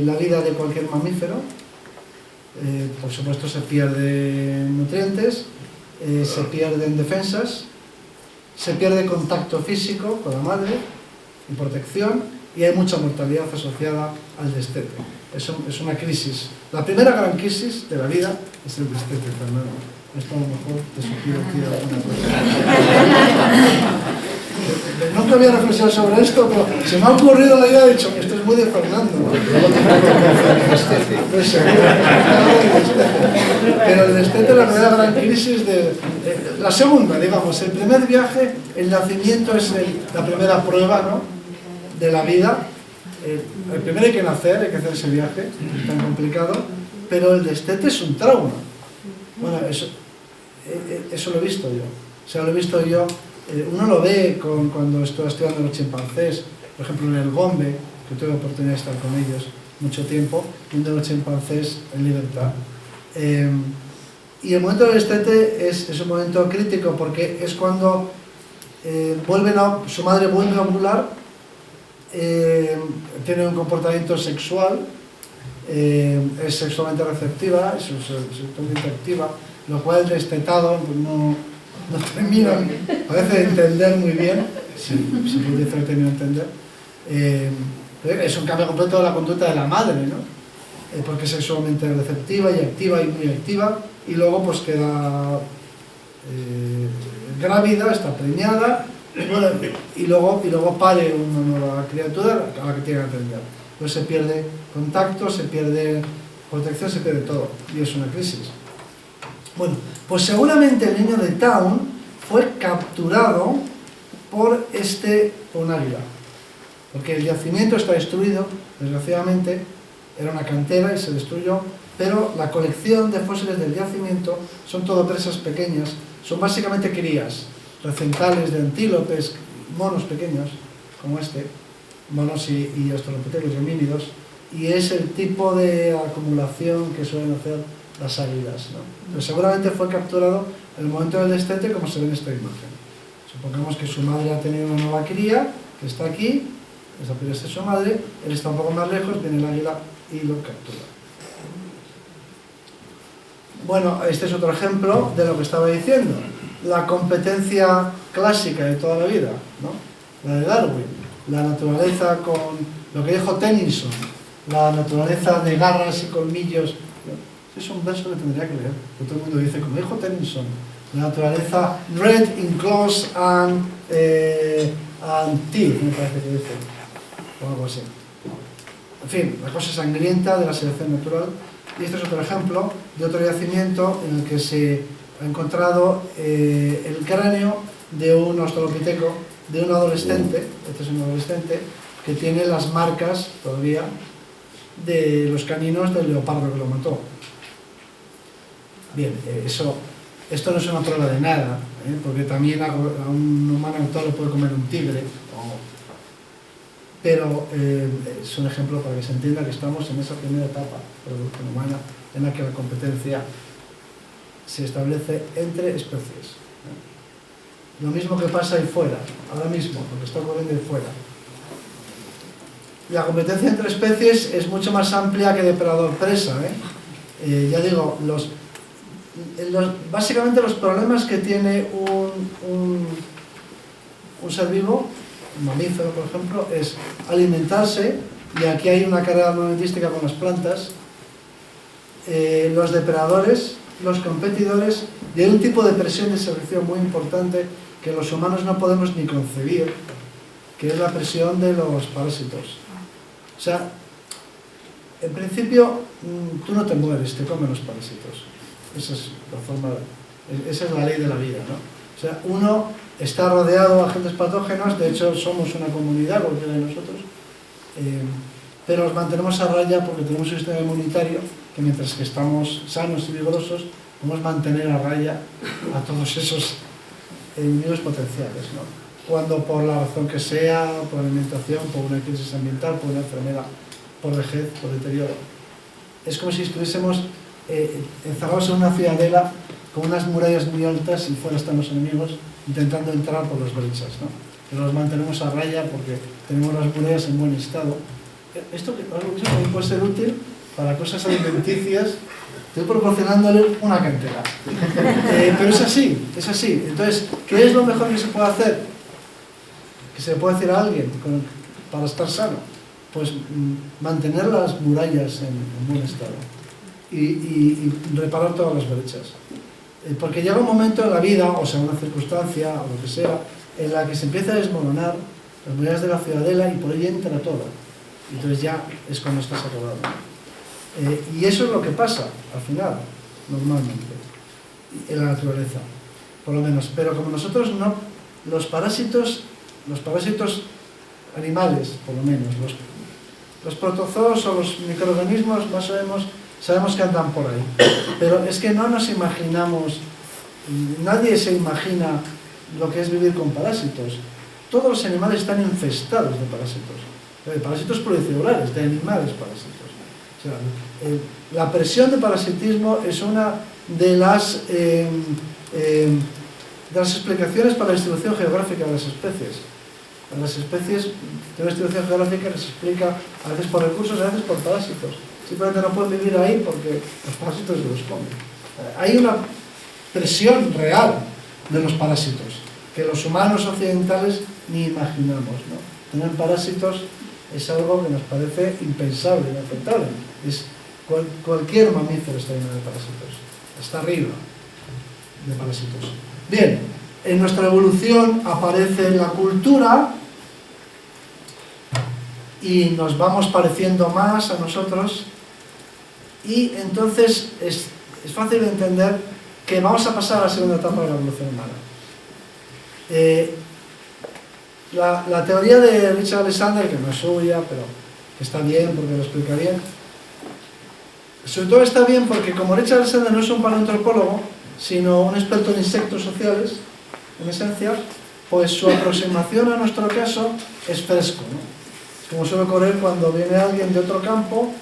la vida de cualquier mamífero. Por supuesto se pierden nutrientes, se pierden defensas, se pierde contacto físico con la madre y protección, y hay mucha mortalidad asociada al destete. Es una crisis. La primera gran crisis de la vida es el destete, Fernando. Esto a lo mejor te sugiero aquí alguna cosa. Nunca había reflexionado sobre esto, pero se me ha ocurrido la idea, de hecho, esto es muy de Fernando. Pero el destete es la primera gran crisis la segunda, digamos. El primer viaje, el nacimiento es la primera prueba, ¿no?, de la vida. El primero hay que nacer, hay que hacer ese viaje tan complicado, pero el destete es un trauma. Bueno, eso lo he visto yo. O sea, lo he visto yo Uno lo ve cuando estoy estudiando los chimpancés, por ejemplo en el Gombe, que tuve la oportunidad de estar con ellos mucho tiempo, viendo los chimpancés en libertad. Y el momento del destete es un momento crítico porque es cuando su madre vuelve a ovular, tiene un comportamiento sexual, es sexualmente receptiva, es sexualmente activa, lo cual el destetado pues no termina, parece entender muy bien, si puede terminar de entender. Es un cambio completo de la conducta de la madre, ¿no? Porque es sexualmente receptiva y activa y muy activa, y luego pues queda grávida, está preñada, y luego pare una nueva criatura a la que tiene que atender. Pues se pierde contacto, se pierde protección, se pierde todo, y es una crisis. Bueno, pues seguramente el niño de Town fue capturado por un águila, porque el yacimiento está destruido, desgraciadamente, era una cantera y se destruyó, pero la colección de fósiles del yacimiento son todo presas pequeñas, son básicamente crías, recentales de antílopes, monos pequeños, como monos y australopithecus y homínidos, y es el tipo de acumulación que suelen hacer las águilas, ¿no? Pero seguramente fue capturado en el momento del destete, como se ve en esta imagen. Supongamos que su madre ha tenido una nueva cría, que está aquí, esa podría ser su madre, él está un poco más lejos, viene el águila y lo captura. Bueno, este es otro ejemplo de lo que estaba diciendo. La competencia clásica de toda la vida, ¿no? La de Darwin, la naturaleza con lo que dijo Tennyson, la naturaleza de garras y colmillos. Es un verso que tendría que leer, que todo el mundo dice, como dijo Tennyson, la naturaleza red in claws and teeth, me parece que dice, o algo así. En fin, la cosa sangrienta de la selección natural. Y este es otro ejemplo de otro yacimiento en el que se ha encontrado el cráneo de un australopiteco, de un adolescente, este es un adolescente, que tiene las marcas todavía de los caninos del leopardo que lo mató. Bien, esto no es una prueba de nada, porque también a un humano actual lo puede comer un tigre, pero es un ejemplo para que se entienda que estamos en esa primera etapa de la evolución humana en la que la competencia se establece entre especies. Lo mismo que pasa ahí fuera, ahora mismo, lo que está ocurriendo ahí fuera. La competencia entre especies es mucho más amplia que depredador-presa. Ya digo, básicamente los problemas que tiene un ser vivo, un mamífero por ejemplo, es alimentarse, y aquí hay una carrera armamentística con las plantas, los depredadores, los competidores, y hay un tipo de presión de selección muy importante que los humanos no podemos ni concebir, que es la presión de los parásitos. O sea, en principio tú no te mueres, te comen los parásitos. Esa es la forma, esa es la ley de la vida, ¿no? O sea, uno está rodeado de agentes patógenos, de hecho somos una comunidad, cualquiera de nosotros, pero los mantenemos a raya porque tenemos un sistema inmunitario que mientras que estamos sanos y vigorosos, podemos mantener a raya a todos esos enemigos potenciales, ¿no? Cuando por la razón que sea, por alimentación, por una crisis ambiental, por una enfermedad, por vejez, por deterioro, es como si estuviésemos encerrados en una ciudadela con unas murallas muy altas y fuera están los enemigos intentando entrar por las brechas, ¿no? Pero los mantenemos a raya porque tenemos las murallas en buen estado. Esto también puede ser útil para cosas alimenticias. Estoy proporcionándole una cantera. Pero es así, es así. Entonces, ¿qué es lo mejor que se puede hacer? Que se le puede decir a alguien para estar sano. Pues mantener las murallas en buen estado y reparar todas las brechas. Porque llega un momento en la vida, o sea, una circunstancia, o lo que sea, en la que se empieza a desmoronar las murallas de la ciudadela y por ahí entra todo. Entonces ya es cuando estás acabado. Y eso es lo que pasa, al final, normalmente, en la naturaleza, por lo menos. Pero como nosotros no, los parásitos animales, por lo menos, los protozoos o los microorganismos, más o menos, sabemos que andan por ahí. Pero es que no nos imaginamos, nadie se imagina lo que es vivir con parásitos. Todos los animales están infestados de parásitos pluricelulares, de animales parásitos. O sea, la presión de parasitismo es una de las explicaciones para la distribución geográfica de las especies. Las especies de una distribución geográfica que se explica a veces por recursos, a veces por parásitos. Simplemente no pueden vivir ahí porque los parásitos se los comen. Hay una presión real de los parásitos que los humanos occidentales ni imaginamos, ¿no? Tener parásitos es algo que nos parece impensable, inaceptable. Cualquier mamífero está lleno de parásitos, hasta arriba de parásitos. Bien, en nuestra evolución aparece la cultura y nos vamos pareciendo más a nosotros, y entonces es fácil de entender que vamos a pasar a la segunda etapa de la evolución humana. La teoría de Richard Alexander, que no es suya, pero que está bien porque lo explica bien, sobre todo está bien porque como Richard Alexander no es un paleoantropólogo, sino un experto en insectos sociales, en esencia, pues su aproximación a nuestro caso es fresco, ¿no? Es como suele ocurrir cuando viene alguien de otro campo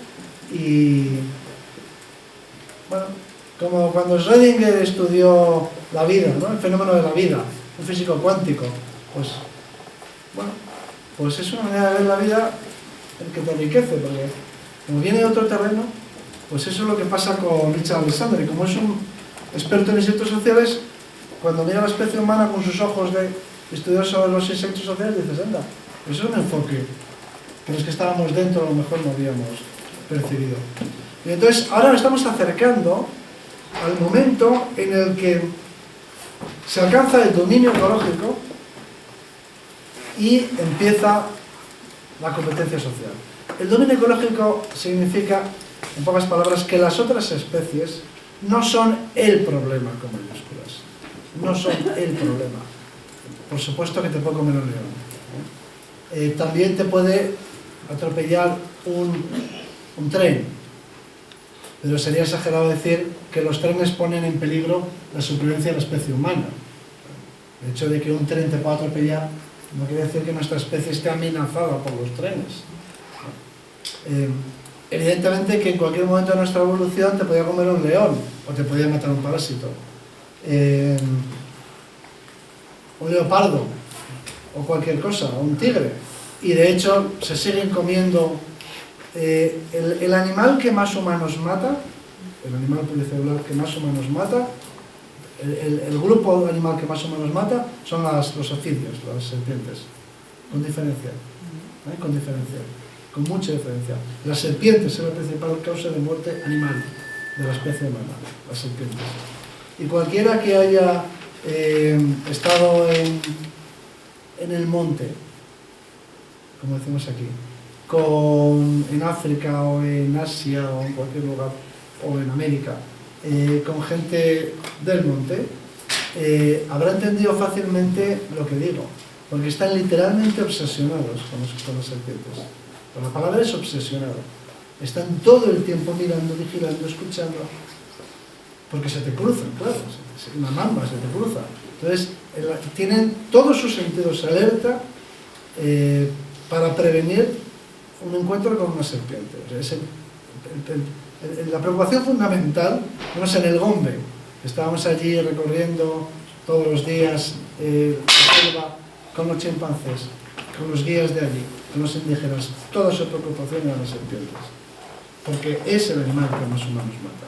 y... Bueno, como cuando Schrödinger estudió la vida, ¿no? El fenómeno de la vida, un físico cuántico, pues... Bueno, pues es una manera de ver la vida en que te enriquece, porque como viene de otro terreno, pues eso es lo que pasa con Richard Alexander, y como es un experto en insectos sociales, cuando mira la especie humana con sus ojos de estudioso de los insectos sociales, dices, anda, pues es un enfoque que los que estábamos dentro a lo mejor no habíamos percibido. Y entonces ahora nos estamos acercando al momento en el que se alcanza el dominio ecológico y empieza la competencia social. El dominio ecológico significa, en pocas palabras, que las otras especies no son el problema con mayúsculas. No son el problema. Por supuesto que te puede comer un león. También te puede atropellar un tren. Pero sería exagerado decir que los trenes ponen en peligro la supervivencia de la especie humana. El hecho de que un tren te pueda atropellar no quiere decir que nuestra especie esté amenazada por los trenes. Evidentemente que en cualquier momento de nuestra evolución te podía comer un león o te podía matar un parásito. Un leopardo o cualquier cosa, o un tigre. Y de hecho se siguen comiendo... el animal que más humanos mata, el animal pluricelular que más humanos mata, el grupo de animal que más humanos mata son los ofidios, las serpientes, con diferencia, con diferencia, con mucha diferencia. Las serpientes es la principal causa de muerte animal de la especie humana, las serpientes. Y cualquiera que haya estado en el monte, como decimos aquí, en África o en Asia o en cualquier lugar, o en América, con gente del monte, habrá entendido fácilmente lo que digo, porque están literalmente obsesionados con las serpientes. Pero la palabra es obsesionado. Están todo el tiempo mirando, vigilando, escuchando, porque se te cruzan, claro, una mamba se te cruza. Entonces, tienen todos sus sentidos alerta para prevenir un encuentro con una serpiente. O sea, la preocupación fundamental, vemos en el Gombe, estábamos allí recorriendo todos los días la selva con los chimpancés, con los guías de allí, con los indígenas, toda su preocupación eran las serpientes, porque es el animal que más humanos mata.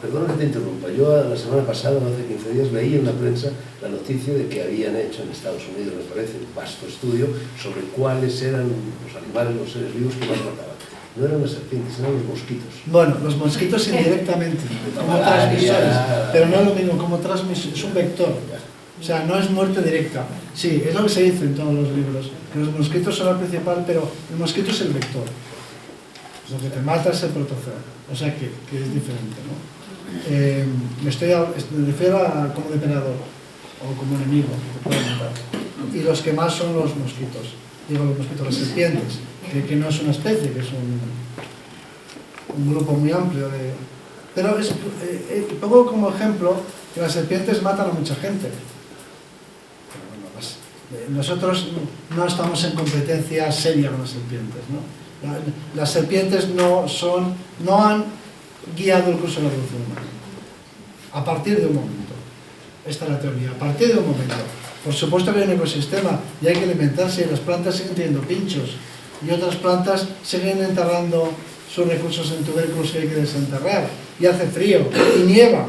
Perdona que te interrumpa, yo la semana pasada, hace 15 días, leí en la prensa la noticia de que habían hecho en Estados Unidos, me parece, un vasto estudio sobre cuáles eran los animales, los seres vivos que más mataban. No eran las serpientes, eran los mosquitos. Bueno, los mosquitos indirectamente, como transmisores, pero no es lo mismo, como transmisor, es un vector. O sea, no es muerte directa. Sí, es lo que se dice en todos los libros, que los mosquitos son la principal, pero el mosquito es el vector. Lo que te mata es el protozoa, o sea que es diferente, ¿no? Me refiero a como depredador o como enemigo que puede matar. Y los que más son los mosquitos, digo los mosquitos, las serpientes, que no es una especie, que es un grupo muy amplio de... Pero pongo como ejemplo que las serpientes matan a mucha gente. Nosotros no estamos en competencia seria con las serpientes, ¿no? Las serpientes no han guiado el curso de la evolución humana. A partir de un momento. Esta es la teoría. A partir de un momento. Por supuesto que hay un ecosistema y hay que alimentarse, y las plantas siguen teniendo pinchos y otras plantas siguen enterrando sus recursos en tubérculos que hay que desenterrar, y hace frío, y nieva,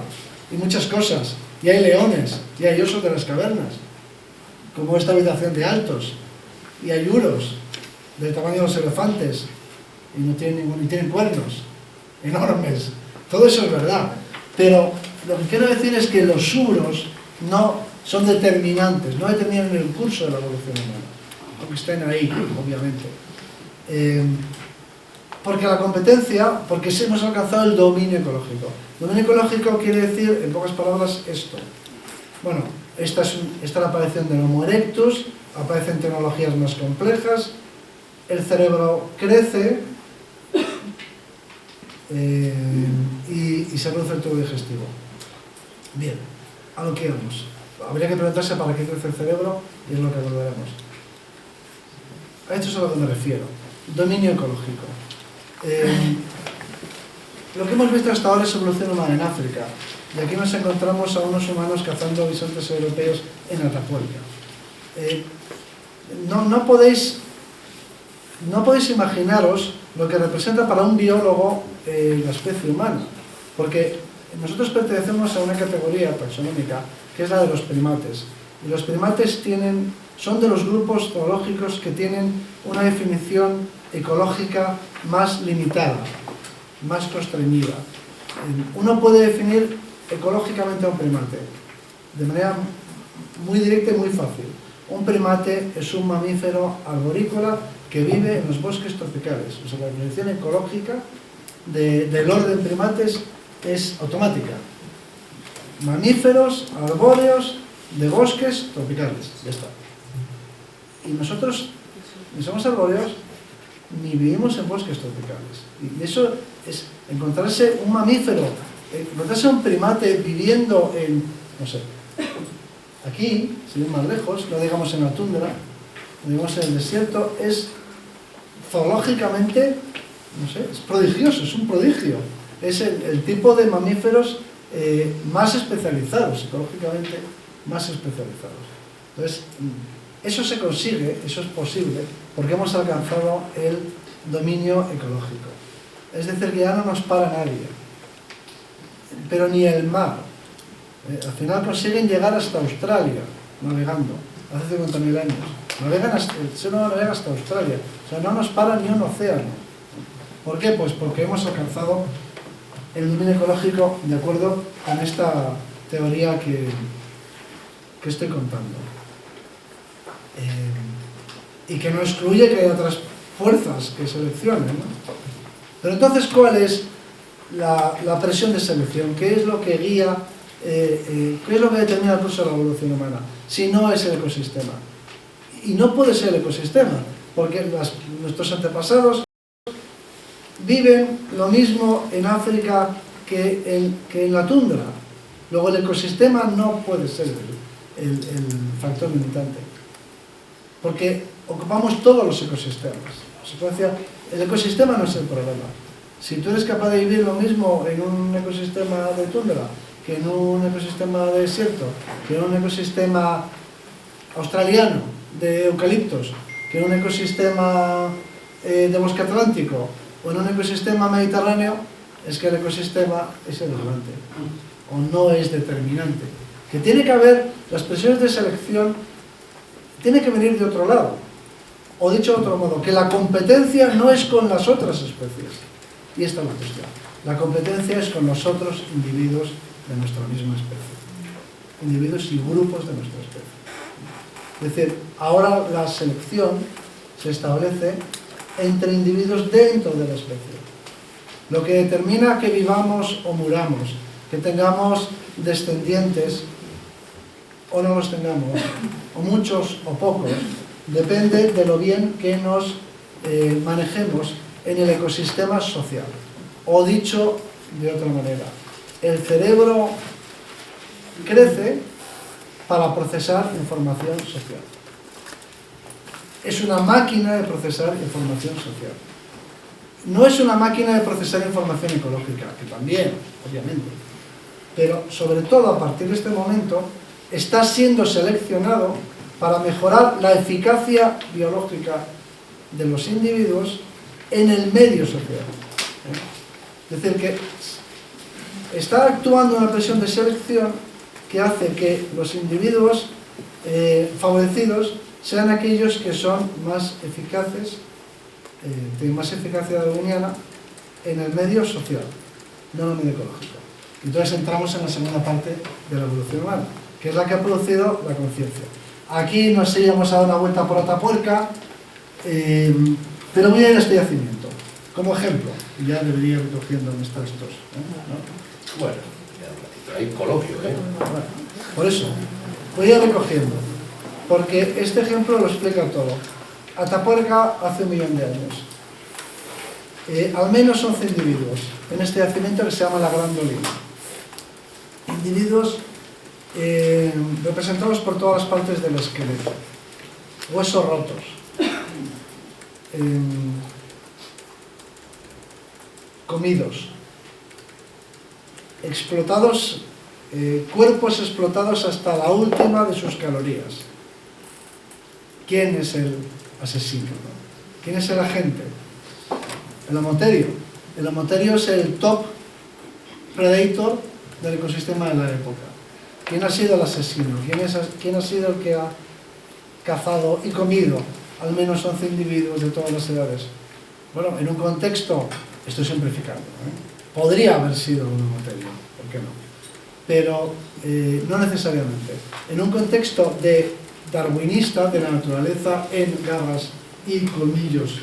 y muchas cosas, y hay leones, y hay osos de las cavernas, como esta habitación de altos, y hay uros del tamaño de los elefantes, y no tienen ni tienen cuernos enormes. Todo eso es verdad, pero lo que quiero decir es que los uros no son determinantes, no determinan el curso de la evolución humana, aunque estén ahí, obviamente. Porque la competencia, porque hemos alcanzado el dominio ecológico. Dominio ecológico quiere decir, en pocas palabras, esto. Bueno, esta es la aparición del Homo erectus, aparecen tecnologías más complejas, el cerebro crece y se reduce el tubo digestivo. Bien, a lo que vamos. Habría que preguntarse para qué crece el cerebro y es lo que abordaremos. A esto es a lo que me refiero. Dominio ecológico. Lo que hemos visto hasta ahora es evolución humana en África. Y aquí nos encontramos a unos humanos cazando bisontes europeos en Atapuerca. No podéis imaginaros lo que representa para un biólogo la especie humana. Porque nosotros pertenecemos a una categoría taxonómica que es la de los primates. Y los primates son de los grupos zoológicos que tienen una definición ecológica más limitada, más constreñida. Uno puede definir ecológicamente a un primate de manera muy directa y muy fácil. Un primate es un mamífero arborícola que vive en los bosques tropicales. O sea, la definición ecológica del orden primates es automática. Mamíferos arbóreos de bosques tropicales. Ya está. Y nosotros ni somos arbóreos ni vivimos en bosques tropicales. Y eso es encontrarse un mamífero, encontrarse un primate viviendo en, no sé, aquí, sin ir más lejos, no digamos en la tundra, no digamos en el desierto, es zoológicamente, no sé, es prodigioso, es un prodigio. Es el tipo de mamíferos más especializados, ecológicamente más especializados. Entonces, eso se consigue, eso es posible, porque hemos alcanzado el dominio ecológico. Es decir, que ya no nos para nadie, pero ni el mar. Al final consiguen llegar hasta Australia, navegando, hace 50.000 años. El ser humano navega hasta Australia, o sea, no nos para ni un océano. ¿Por qué? Pues porque hemos alcanzado el dominio ecológico de acuerdo con esta teoría que estoy contando. Y que no excluye que haya otras fuerzas que seleccionen, ¿no? Pero entonces, ¿cuál es la presión de selección? ¿Qué es lo que guía, qué es lo que determina el curso de la evolución humana? Si no es el ecosistema. Y no puede ser el ecosistema, porque nuestros antepasados viven lo mismo en África que en la tundra. Luego el ecosistema no puede ser el factor limitante, porque ocupamos todos los ecosistemas. En consecuencia, el ecosistema no es el problema. Si tú eres capaz de vivir lo mismo en un ecosistema de tundra que en un ecosistema de desierto, que en un ecosistema australiano de eucaliptos, que en un ecosistema de bosque atlántico o en un ecosistema mediterráneo, es que el ecosistema es irrelevante o no es determinante. Que tiene que haber, las presiones de selección tienen que venir de otro lado. O dicho de otro modo, que la competencia no es con las otras especies. Y esta es la cuestión. La competencia es con los otros individuos de nuestra misma especie. Individuos y grupos de nuestra especie. Es decir, ahora la selección se establece entre individuos dentro de la especie. Lo que determina que vivamos o muramos, que tengamos descendientes o no los tengamos, o muchos o pocos, depende de lo bien que nos manejemos en el ecosistema social. O dicho de otra manera, el cerebro crece para procesar información social. es una máquina de procesar información social. No es una máquina de procesar información ecológica, que también, obviamente, pero sobre todo a partir de este momento está siendo seleccionado para mejorar la eficacia biológica de los individuos en el medio social. Es decir, que está actuando una presión de selección que hace que los individuos favorecidos sean aquellos que son más eficaces, tienen más eficacia darwiniana en el medio social, no en el medio ecológico. Entonces entramos en la segunda parte de la evolución humana, que es la que ha producido la conciencia. Aquí no sé, vamos a dar una vuelta por Atapuerca, pero voy a ir a este yacimiento, como ejemplo, y ya debería ir cogiendo donde están estos, ¿no? Bueno, ya un ratito, hay coloquio, ¿eh? Bueno, por eso, voy a ir recogiendo, porque este ejemplo lo explica todo. Atapuerca hace 1 millón de años. Al menos 11 individuos en este yacimiento que se llama la Gran Dolina. Individuos representados por todas las partes del esqueleto. Huesos rotos. Comidos. Explotados, cuerpos explotados hasta la última de sus calorías. ¿Quién es el asesino? ¿Quién es el agente? El homoterio. El homoterio es el top predator del ecosistema de la época. ¿Quién ha sido el asesino? ¿Quién ha sido el que ha cazado y comido al menos 11 individuos de todas las edades? Bueno, en un contexto, estoy simplificando, podría haber sido un homoterio, ¿por qué no? Pero no necesariamente. En un contexto darwinista de la naturaleza en garras y colmillos.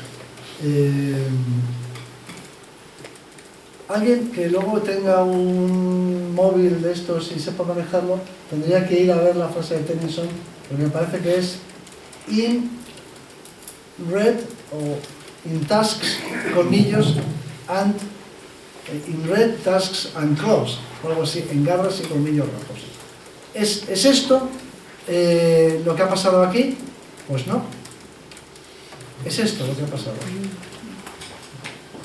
Alguien que luego tenga un móvil de estos y sepa manejarlo, tendría que ir a ver la frase de Tennyson, porque me parece que es in red o in tusks, colmillos, and in red tusks and claws, o algo así, en garras y colmillos rojos. ¿Es esto lo que ha pasado aquí? Pues no. Es esto lo que ha pasado.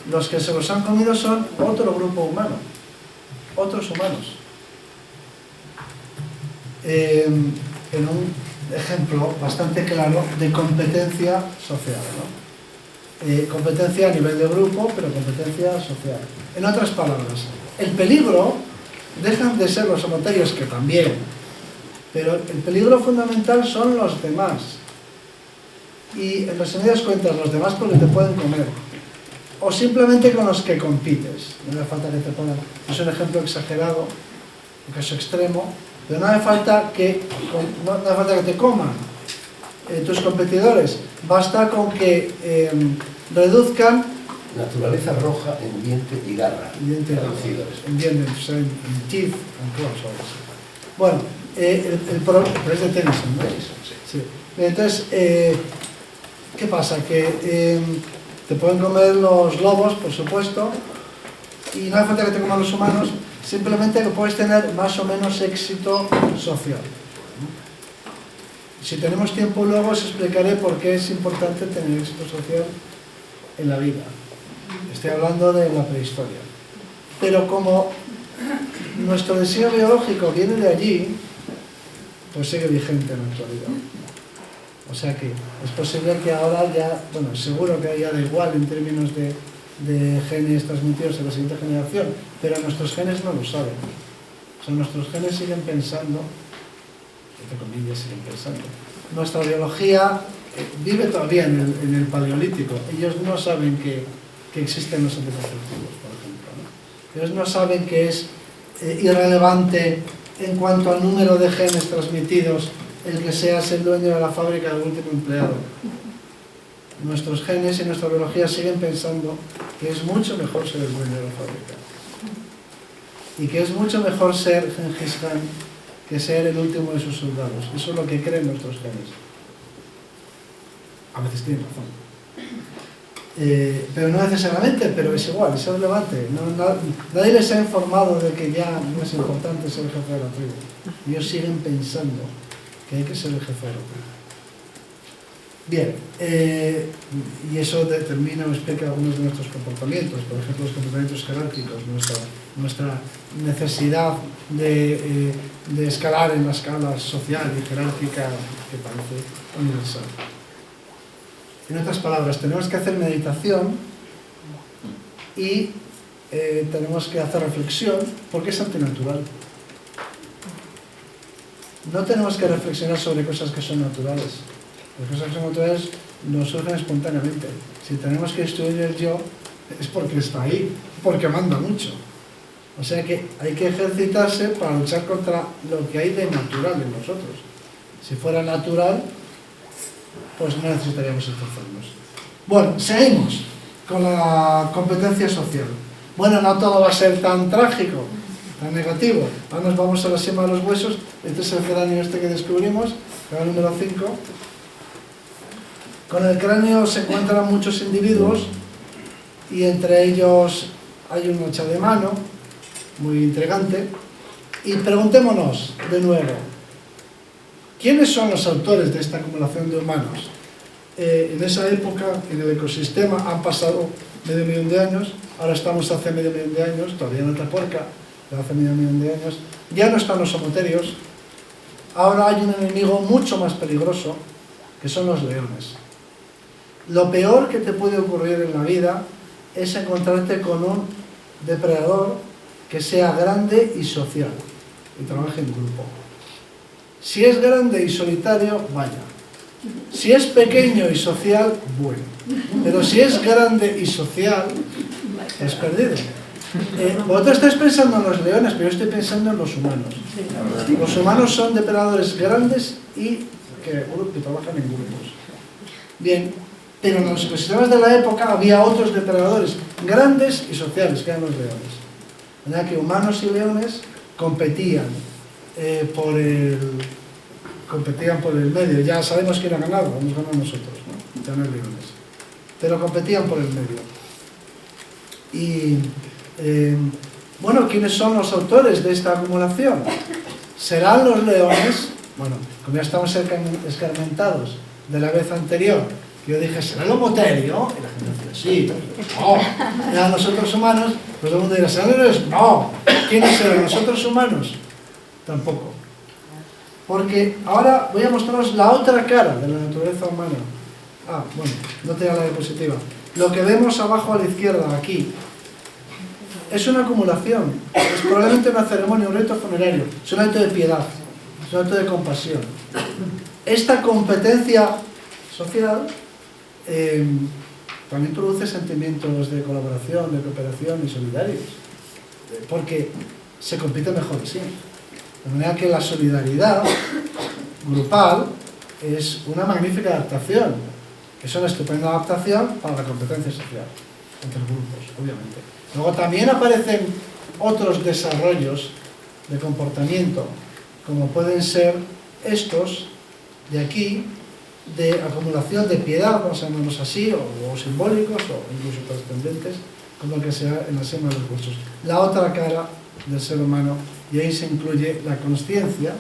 Los que se los han comido son otro grupo humano, otros humanos. En un ejemplo bastante claro de competencia social, ¿no? Competencia a nivel de grupo, pero competencia social. En otras palabras, el peligro dejan de ser los homoterios, que también, pero el peligro fundamental son los demás. Y en resumidas cuentas, los demás porque te pueden comer. O simplemente con los que compites. No hace falta que te pongan. Es un ejemplo exagerado, un caso extremo, pero no hace falta que te coman tus competidores. Basta con que reduzcan. Naturaleza roja en diente y garra. En teeth and claws, o algo así. Bueno, pero es de Tennyson, ¿no? Sí. Entonces, ¿qué pasa? Que te pueden comer los lobos, por supuesto, y no hace falta que te coman los humanos, simplemente que puedes tener más o menos éxito social. Si tenemos tiempo luego os explicaré por qué es importante tener éxito social en la vida. Estoy hablando de la prehistoria. Pero como nuestro deseo biológico viene de allí, pues sigue vigente en la actualidad. O sea que es posible que ahora ya, bueno, seguro que ya da igual en términos de genes transmitidos a la siguiente generación, pero nuestros genes no lo saben. O sea, nuestros genes siguen pensando, entre comillas, siguen pensando. Nuestra biología vive todavía en el paleolítico. Ellos no saben que existen los anticonceptivos, por ejemplo, ¿no? Ellos no saben que es irrelevante en cuanto al número de genes transmitidos el que seas el dueño de la fábrica del último empleado. Nuestros genes y nuestra biología siguen pensando que es mucho mejor ser el dueño de la fábrica. Y que es mucho mejor ser Gengis Khan que ser el último de sus soldados. Eso es lo que creen nuestros genes. A veces tienen razón. Pero no necesariamente, pero es igual, es relevante. Nadie les ha informado de que ya no es importante ser el jefe de la tribu. Ellos siguen pensando que hay que ser el jefe de la tribu. Bien, y eso determina o explica algunos de nuestros comportamientos, por ejemplo, los comportamientos jerárquicos, nuestra necesidad de escalar en la escala social y jerárquica que parece universal. En otras palabras, tenemos que hacer meditación y tenemos que hacer reflexión porque es antinatural. No tenemos que reflexionar sobre cosas que son naturales. Las cosas que son naturales nos surgen espontáneamente. Si tenemos que destruir el yo, es porque está ahí, porque manda mucho. O sea que hay que ejercitarse para luchar contra lo que hay de natural en nosotros. Si fuera natural, pues no necesitaríamos esforzarnos. Bueno, seguimos con la competencia social. Bueno, no todo va a ser tan trágico, tan negativo. Ahora nos vamos a la cima de los huesos. Este es el cráneo que descubrimos, el número 5. Con el cráneo se encuentran muchos individuos y entre ellos hay un hacha de mano, muy intrigante. Y preguntémonos de nuevo, ¿quiénes son los autores de esta acumulación de humanos? En esa época, en el ecosistema, han pasado medio millón de años, ahora estamos hace medio millón de años, todavía en Atapuerca, hace medio millón de años, ya no están los somoterios, ahora hay un enemigo mucho más peligroso, que son los leones. Lo peor que te puede ocurrir en la vida es encontrarte con un depredador que sea grande y social y trabaje en grupo. Si es grande y solitario, vaya. Si es pequeño y social, bueno. Pero si es grande y social, es perdido. Vosotros estáis pensando en los leones, pero yo estoy pensando en los humanos. Los humanos son depredadores grandes y que trabajan en grupos. Bien, pero en los ecosistemas de la época había otros depredadores grandes y sociales, que eran los leones. De manera que humanos y leones competían por el medio. Ya sabemos quién ha ganado, hemos ganado nosotros, ¿no? Ya no hay leones. Pero competían por el medio. Y, bueno, ¿quiénes son los autores de esta acumulación? ¿Serán los leones? Bueno, como ya estamos escarmentados de la vez anterior, que yo dije, ¿será el homoterio? Y la gente decía, sí, no. ¿Eran los otros humanos? Pues todo el mundo dirá, ¿serán los leones? No. ¿Quiénes serán los otros humanos? Tampoco. Porque ahora voy a mostraros la otra cara de la naturaleza humana. Bueno, no tenga la diapositiva. Lo que vemos abajo a la izquierda, aquí, es una acumulación. Es probablemente una ceremonia, un rito funerario. Es un acto de piedad, es un acto de compasión. Esta competencia social también produce sentimientos de colaboración, de cooperación y solidarios. Porque se compite mejor, sí. De manera que la solidaridad grupal es una magnífica adaptación. Es una estupenda adaptación para la competencia social entre grupos, obviamente. Luego también aparecen otros desarrollos de comportamiento, como pueden ser estos de aquí, de acumulación de piedad, vamos a llamarlos así, o simbólicos, o incluso trascendentes, como el que sea en la sema de los huesos. La otra cara del ser humano, y ahí se incluye la consciencia,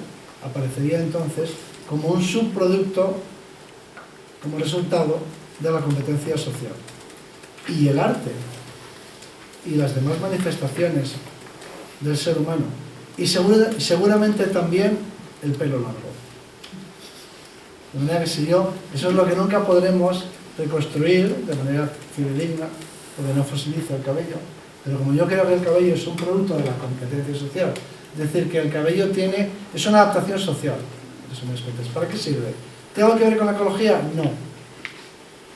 aparecería entonces como un subproducto, como resultado de la competencia social. Y el arte, y las demás manifestaciones del ser humano, y seguramente también el pelo largo. De manera que eso es lo que nunca podremos reconstruir de manera fidedigna, porque no fosiliza el cabello, pero como yo creo que el cabello es un producto de la competencia social, es decir, que el cabello es una adaptación social. ¿Para qué sirve? ¿Tengo que ver con la ecología? No.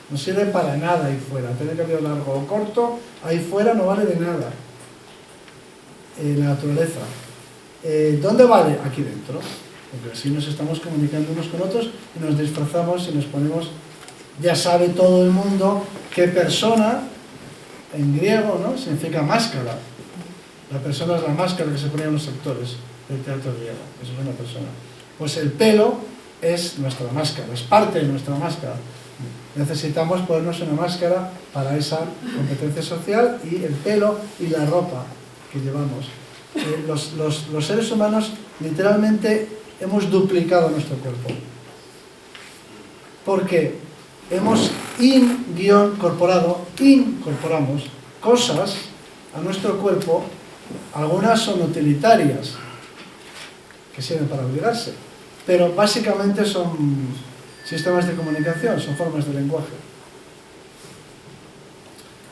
No sirve para nada ahí fuera. Tener cabello largo o corto, ahí fuera no vale de nada. En la naturaleza. ¿Dónde vale? Aquí dentro. Porque así nos estamos comunicando unos con otros y nos disfrazamos y nos ponemos... Ya sabe todo el mundo que persona, en griego, ¿no?, significa máscara. La persona es la máscara que se ponían los actores del teatro griego. Eso es una persona. Pues el pelo es nuestra máscara, es parte de nuestra máscara. Necesitamos ponernos una máscara para esa competencia social, y el pelo y la ropa que llevamos. Los seres humanos literalmente hemos duplicado nuestro cuerpo. ¿Por qué? hemos incorporamos cosas a nuestro cuerpo, algunas son utilitarias, que sirven para abrigarse, pero básicamente son sistemas de comunicación, son formas de lenguaje.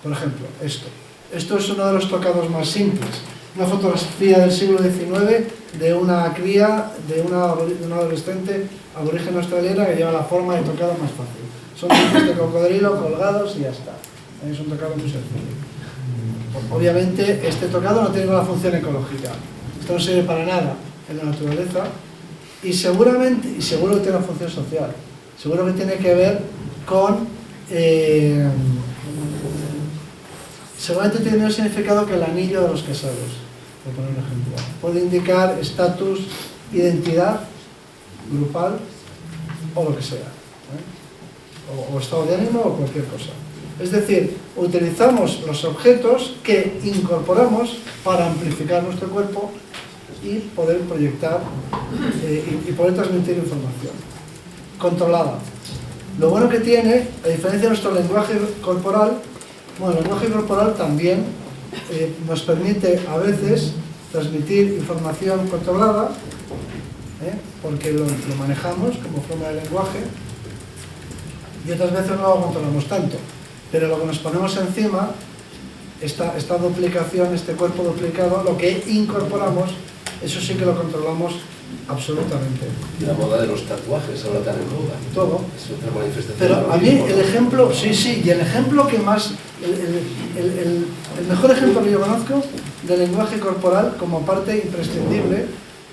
Por ejemplo, esto. Esto es uno de los tocados más simples. Una fotografía del siglo XIX de una cría, de una adolescente aborigen australiana que lleva la forma de tocado más fácil. Son dientes de cocodrilo colgados y ya está. Es un tocado muy sencillo. Obviamente, este tocado no tiene ninguna función ecológica. Esto no sirve para nada en la naturaleza y seguro que tiene una función social. Seguro que tiene que ver con... seguramente tiene el mismo significado que el anillo de los casados, por poner un ejemplo. Puede indicar estatus, identidad grupal o lo que sea, o estado de ánimo o cualquier cosa. Es decir, utilizamos los objetos que incorporamos para amplificar nuestro cuerpo y poder proyectar y poder transmitir información controlada. Lo bueno que tiene, a diferencia de nuestro lenguaje corporal, bueno, el lenguaje corporal también nos permite a veces transmitir información controlada, porque lo manejamos como forma de lenguaje, y otras veces no lo controlamos tanto. Pero lo que nos ponemos encima, esta duplicación, este cuerpo duplicado, lo que incorporamos, eso sí que lo controlamos absolutamente. Y la moda de los tatuajes ahora tan en boga. Todo. Es otra manifestación. Pero a mí el ejemplo, sí, y el ejemplo que más, el mejor ejemplo que yo conozco del lenguaje corporal como parte imprescindible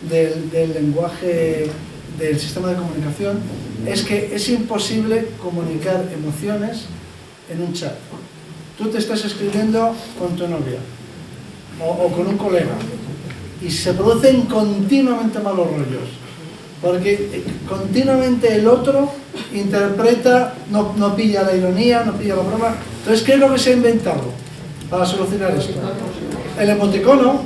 del lenguaje del sistema de comunicación es que es imposible comunicar emociones en un chat. Tú te estás escribiendo con tu novia o con un colega y se producen continuamente malos rollos porque continuamente el otro interpreta, no pilla la ironía, no pilla la broma. Entonces, ¿qué es lo que se ha inventado para solucionar esto? El emoticono,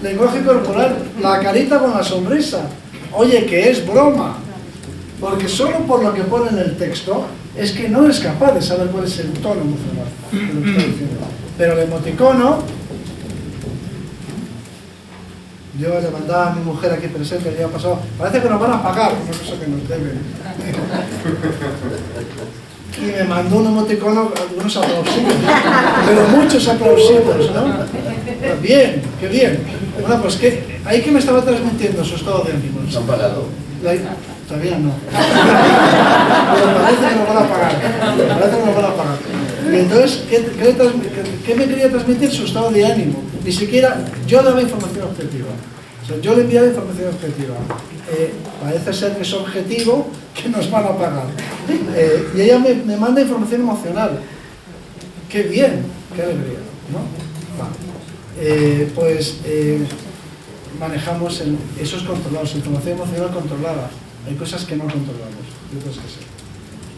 lenguaje corporal, la carita con la sonrisa. Oye, que es broma, porque solo por lo que pone en el texto es que no es capaz de saber cuál es el tono emocional de lo que está diciendo. Pero el emoticono, yo le mandaba a mi mujer aquí presente el día pasado, parece que nos van a pagar, una cosa que nos deben. Y me mandó un emoticono, unos aplausitos, pero muchos aplausitos, ¿no? Bien, qué bien. Bueno, pues que ahí que me estaba transmitiendo su estado de ánimo. ¿Nos han pagado? Todavía no. Pero parece que nos van a pagar. Y entonces, ¿qué me quería transmitir? Su estado de ánimo. Ni siquiera yo daba información objetiva. O sea, yo le enviaba información objetiva. Parece ser que es objetivo que nos van a pagar. Y ella me manda información emocional. ¡Qué bien! ¡Qué alegría! ¿No? Vale. Manejamos esos controlados, información emocional controlada. Hay cosas que no controlamos, y otras que sí.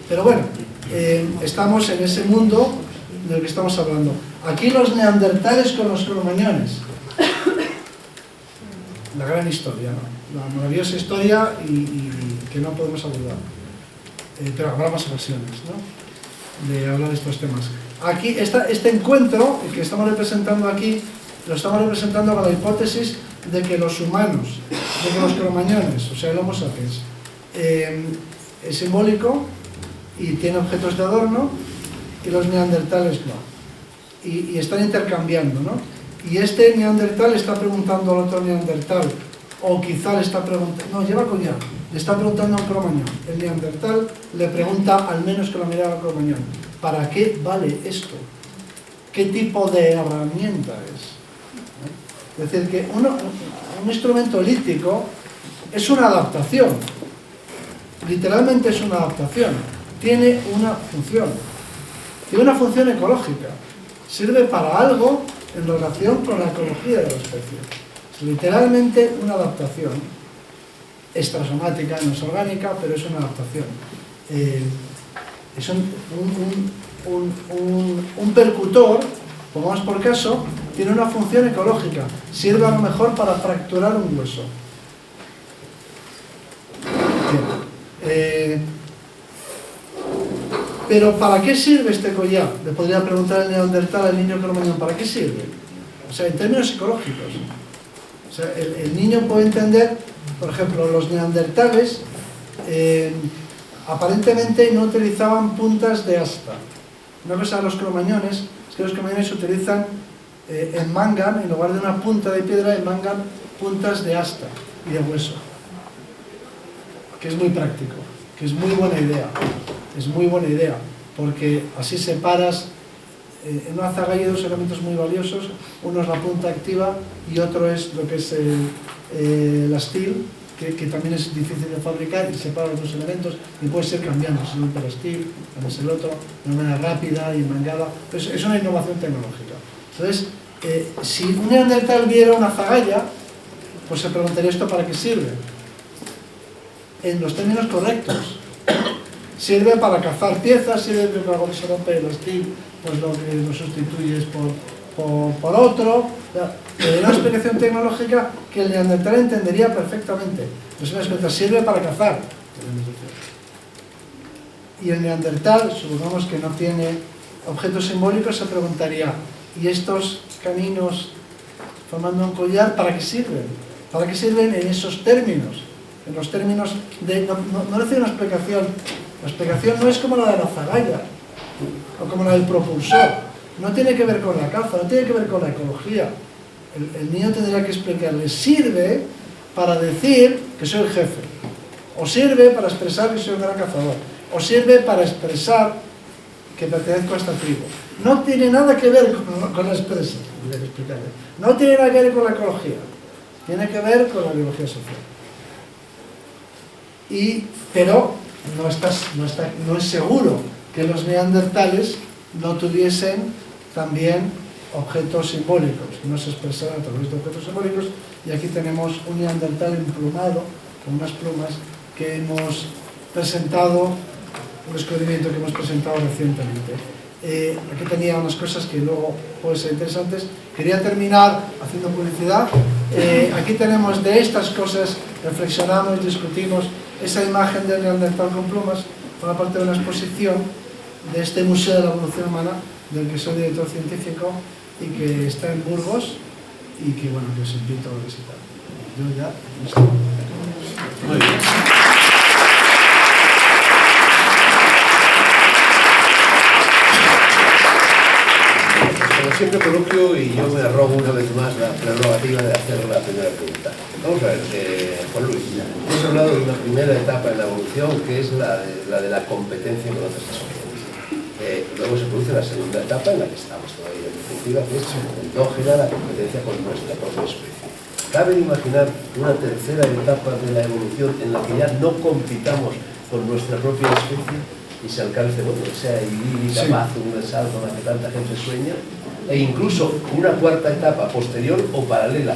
Pero bueno, estamos en ese mundo del que estamos hablando. Aquí los neandertales con los cromañones. La gran historia, ¿no? La maravillosa historia y que no podemos abordar. Pero habrá más ocasiones, ¿no? De hablar de estos temas. Aquí, este encuentro, el que estamos representando aquí, lo estamos representando con la hipótesis de que los humanos, de que los cromañones, o sea, el Homo sapiens, es simbólico y tiene objetos de adorno, y los neandertales no. Y están intercambiando, ¿no? Y este neandertal está preguntando al otro neandertal, o quizá le está preguntando, no, lleva collar, le está preguntando a un cromañón. El neandertal le pregunta, al menos con la mirada al cromañón, ¿para qué vale esto? ¿Qué tipo de herramienta es? Es decir, que un instrumento lítico es una adaptación, literalmente es una adaptación, tiene una función ecológica, sirve para algo en relación con la ecología de la especie. Es literalmente una adaptación extrasomática, no es orgánica, pero es una adaptación. Es un percutor, pongamos por caso, tiene una función ecológica, sirve a lo mejor para fracturar un hueso. Bien. Pero ¿para qué sirve este collar? Le podría preguntar el neandertal al niño cromañón, ¿para qué sirve? O sea, en términos psicológicos. O sea, el niño puede entender, por ejemplo, los neandertales aparentemente no utilizaban puntas de asta. Una cosa de los cromañones es que los cromañones utilizan enmangan, en lugar de una punta de piedra, enmangan puntas de asta y de hueso. Que es muy práctico, que es muy buena idea. Es muy buena idea, porque así separas en una zagalla dos elementos muy valiosos. Uno es la punta activa y otro es lo que es la steel, que también es difícil de fabricar, y separa los dos elementos y puede ser cambiando, si no el steel, cambias el otro, de una manera rápida y mangada. Pues es una innovación tecnológica. Entonces, si un neandertal viera una zagalla, pues se preguntaría esto para qué sirve. En los términos correctos. Sirve para cazar piezas, sirve para cuando se rompe el steel, pues lo sustituyes por otro. Pero una explicación tecnológica que el neandertal entendería perfectamente. Pues una explicación, sirve para cazar. Y el neandertal, supongamos que no tiene objetos simbólicos, se preguntaría, ¿y estos caninos formando un collar, para qué sirven? ¿Para qué sirven en esos términos? En los términos de... No recibe una explicación. La explicación no es como la de la zagalla o como la del propulsor. No tiene que ver con la caza, no tiene que ver con la ecología. El niño tendría que explicarle, sirve para decir que soy el jefe, o sirve para expresar que soy un gran cazador, o sirve para expresar que pertenezco a esta tribu. No tiene nada que ver con la expresión, no tiene nada que ver con la ecología, tiene que ver con la biología social. Pero no es seguro que los neandertales no tuviesen también objetos simbólicos, no se expresaran a través de objetos simbólicos. Y aquí tenemos un neandertal emplumado, con unas plumas, que hemos presentado, un descubrimiento que hemos presentado recientemente. Aquí tenía unas cosas que luego pueden ser interesantes. Quería terminar haciendo publicidad. Aquí tenemos de estas cosas, reflexionamos, discutimos esa imagen del neandertal con plumas, forma parte de una exposición de este Museo de la Evolución Humana, del que soy director científico y que está en Burgos, y que, bueno, que os invito a visitar. Yo ya... Muy bien. Como siempre coloquio, y yo me arrogo una vez más la prerrogativa de hacer la primera pregunta. Vamos a ver, Juan Luis, hemos hablado de una primera etapa en la evolución, que es la de la competencia con otras especies. Luego se produce la segunda etapa en la que estamos todavía en definitiva, que es endógena, la competencia con nuestra propia especie. ¿Cabe imaginar una tercera etapa de la evolución en la que ya no compitamos con nuestra propia especie y se alcance, bueno, esa idílica paz, un salto con la que tanta gente sueña, e incluso una cuarta etapa posterior o paralela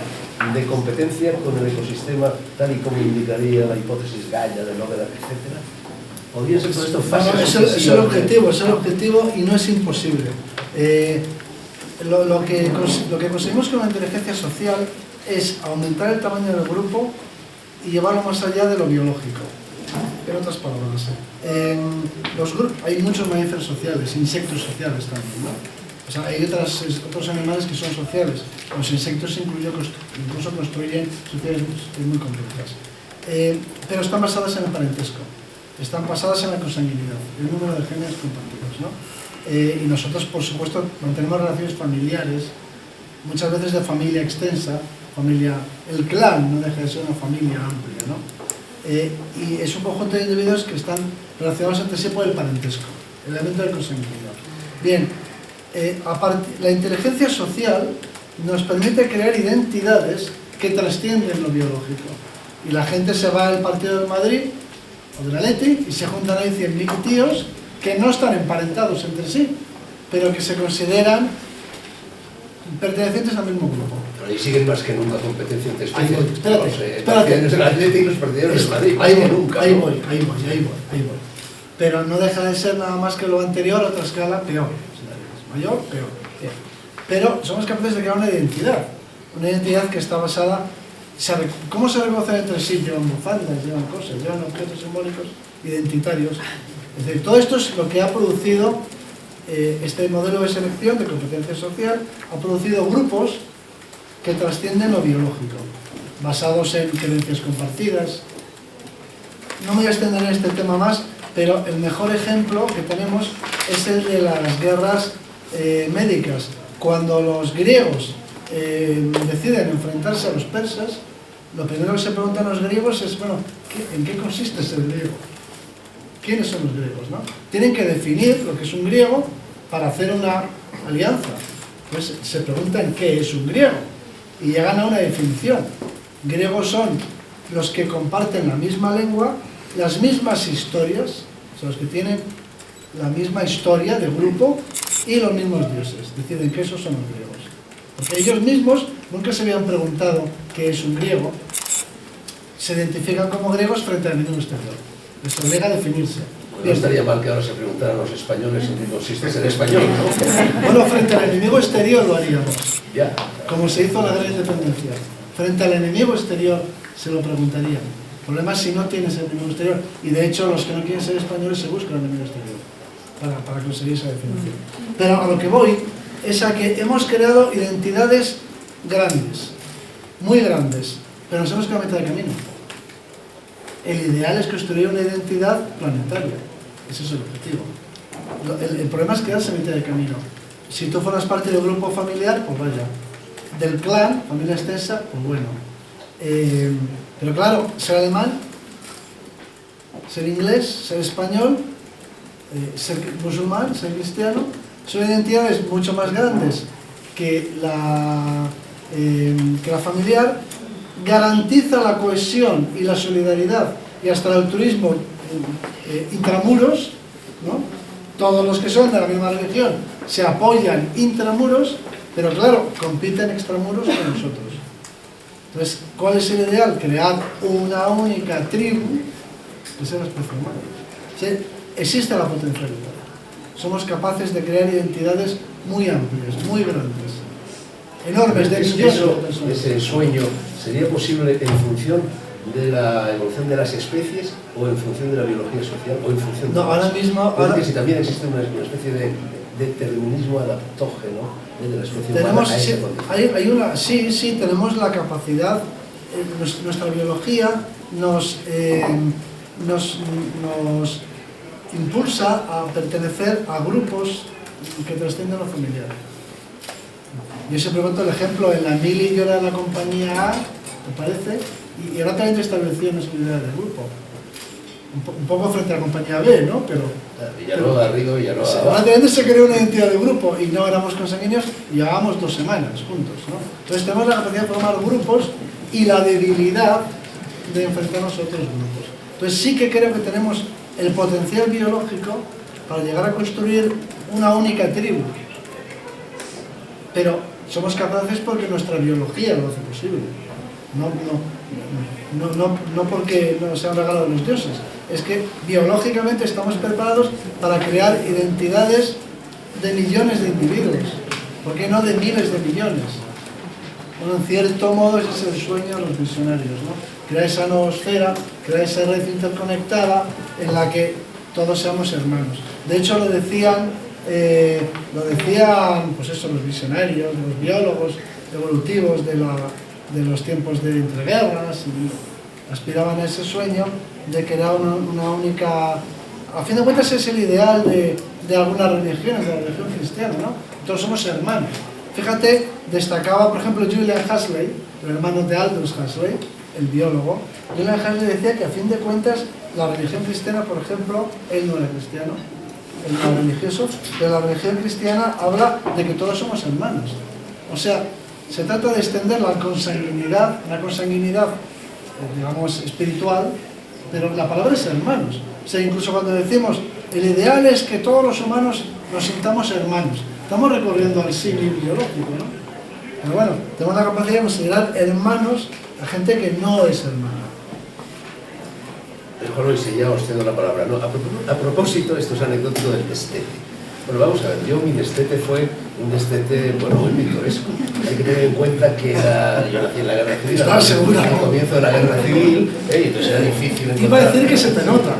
de competencia con el ecosistema, tal y como indicaría la hipótesis Gaia de Lovelock, etc.? ¿Podría ser todo esto fácil? Es el objetivo y no es imposible. Lo que conseguimos con la inteligencia social es aumentar el tamaño del grupo y llevarlo más allá de lo biológico. En otras palabras, hay muchos mamíferos sociales, insectos sociales también, ¿no? O sea, hay otros animales que son sociales. Los insectos incluso construyen sociedades muy complejas. Pero están basadas en el parentesco. Están basadas en la consanguinidad, el número de genes compartidos, ¿no? Y nosotros, por supuesto, mantenemos relaciones familiares, muchas veces de familia extensa, el clan no deja de ser una familia amplia, ¿no? Y es un conjunto de individuos que están relacionados entre sí por el parentesco, el elemento de consanguinidad. Bien, la inteligencia social nos permite crear identidades que trascienden lo biológico. Y la gente se va al partido del Madrid o del Athletic y se juntan ahí 100.000 tíos que no están emparentados entre sí, pero que se consideran pertenecientes al mismo grupo. Pero ahí siguen más que nunca competencia entre especies. Espérate. Los del Athletic y los partidarios del Madrid. Ahí voy. Pero no deja de ser nada más que lo anterior a otra escala peor. Mayor, peor. Pero somos capaces de crear una identidad que está basada... ¿Cómo se reconocen entre sí? Llevan bufandas, llevan cosas, llevan objetos simbólicos identitarios Es decir, todo esto es lo que ha producido este modelo de selección de competencia social, ha producido grupos que trascienden lo biológico, basados en creencias compartidas. No me voy a extender en este tema más, pero el mejor ejemplo que tenemos es el de las guerras médicas. Cuando los griegos deciden enfrentarse a los persas, lo primero que se preguntan los griegos es, bueno, ¿en qué consiste ser griego? ¿Quiénes son los griegos, no? Tienen que definir lo que es un griego para hacer una alianza. Pues se preguntan qué es un griego y llegan a una definición. Griegos son los que comparten la misma lengua, las mismas historias, son los que tienen la misma historia de grupo y los mismos dioses. Deciden que esos son los griegos. Porque ellos mismos nunca se habían preguntado qué es un griego, se identifican como griegos frente al enemigo exterior. Les obliga a definirse. No estaría mal que ahora se preguntaran a los españoles en qué consiste ser español, ¿no? Bueno, frente al enemigo exterior lo haríamos. Ya. Como se hizo en la Guerra de Independencia. Frente al enemigo exterior se lo preguntarían. El problema es si no tienes el enemigo exterior. Y de hecho, los que no quieren ser españoles se buscan el enemigo exterior para conseguir esa definición. Pero a lo que voy es a que hemos creado identidades grandes, muy grandes, pero nos hemos quedado a mitad de camino. El ideal es construir una identidad planetaria. Ese es el objetivo. El problema es quedarse a mitad de camino. Si tú fueras parte del grupo familiar, pues vaya. Del clan, familia extensa, pues bueno. Pero claro, ser alemán, ser inglés, ser español, ser musulmán, ser cristiano, son identidades mucho más grandes que la familiar. Garantiza la cohesión y la solidaridad y hasta el altruismo intramuros, ¿no? Todos los que son de la misma religión se apoyan intramuros, pero claro, compiten extramuros con nosotros. Entonces, ¿cuál es el ideal? Crear una única tribu que sea la especie humana. ¿Sí? Existe la potencialidad. Somos capaces de crear identidades muy amplias, muy grandes, enormes, de millones de personas. Ese sueño sería posible en función de la evolución de las especies o en función de la biología social o en función de... No, ahora mismo... Porque si también existe una especie de determinismo adaptógeno de la especie tenemos, humana a esa condición. sí, tenemos la capacidad, nuestra biología nos impulsa a pertenecer a grupos que trascienden lo familiar. Yo siempre cuento el ejemplo, en la mili yo era de la compañía A, me parece, y rápidamente establecí una seguridad del grupo. Un poco frente a la compañía B, ¿no? Pero Villanueva arriba, Villanueva abajo. rápidamente se creó una identidad de grupo y no éramos consanguíneos y llevábamos 2 semanas juntos, ¿no? Entonces tenemos la capacidad de formar grupos y la debilidad de enfrentarnos a otros grupos. Entonces sí que creo que tenemos el potencial biológico para llegar a construir una única tribu. Pero somos capaces porque nuestra biología lo hace posible. No porque nos sean regalado los dioses. Es que biológicamente estamos preparados para crear identidades de millones de individuos. ¿Por qué no de miles de millones? Bueno, en cierto modo ese es el sueño de los visionarios, ¿no? Crear esa noosfera, crear esa red interconectada en la que todos seamos hermanos. De hecho lo decían pues eso, los visionarios, los biólogos evolutivos de los tiempos de entreguerras, y aspiraban a ese sueño de crear una única... A fin de cuentas es el ideal de algunas religiones, de la religión cristiana, ¿no? Todos somos hermanos. Fíjate, destacaba por ejemplo Julian Huxley, el hermano de Aldous Huxley, el biólogo. Julian Huxley decía que a fin de cuentas la religión cristiana, por ejemplo, él no era cristiano, él no era religioso, pero la religión cristiana habla de que todos somos hermanos. O sea, se trata de extender la consanguinidad, digamos, espiritual, pero la palabra es hermanos. O sea, incluso cuando decimos, el ideal es que todos los humanos nos sintamos hermanos, estamos recorriendo al símil biológico, ¿no? Pero bueno, tenemos la capacidad de considerar hermanos a gente que no es hermana. Mejor hoy sí, ya os cedo la palabra. No, a propósito, esto es anecdótico del destete. Bueno, vamos a ver, mi destete fue un destete, bueno, muy pintoresco. Hay que tener en cuenta que yo nací en la Guerra Civil. ¿Estás seguro? Al comienzo de la Guerra Civil, entonces era difícil encontrar... Iba a decir que se te nota.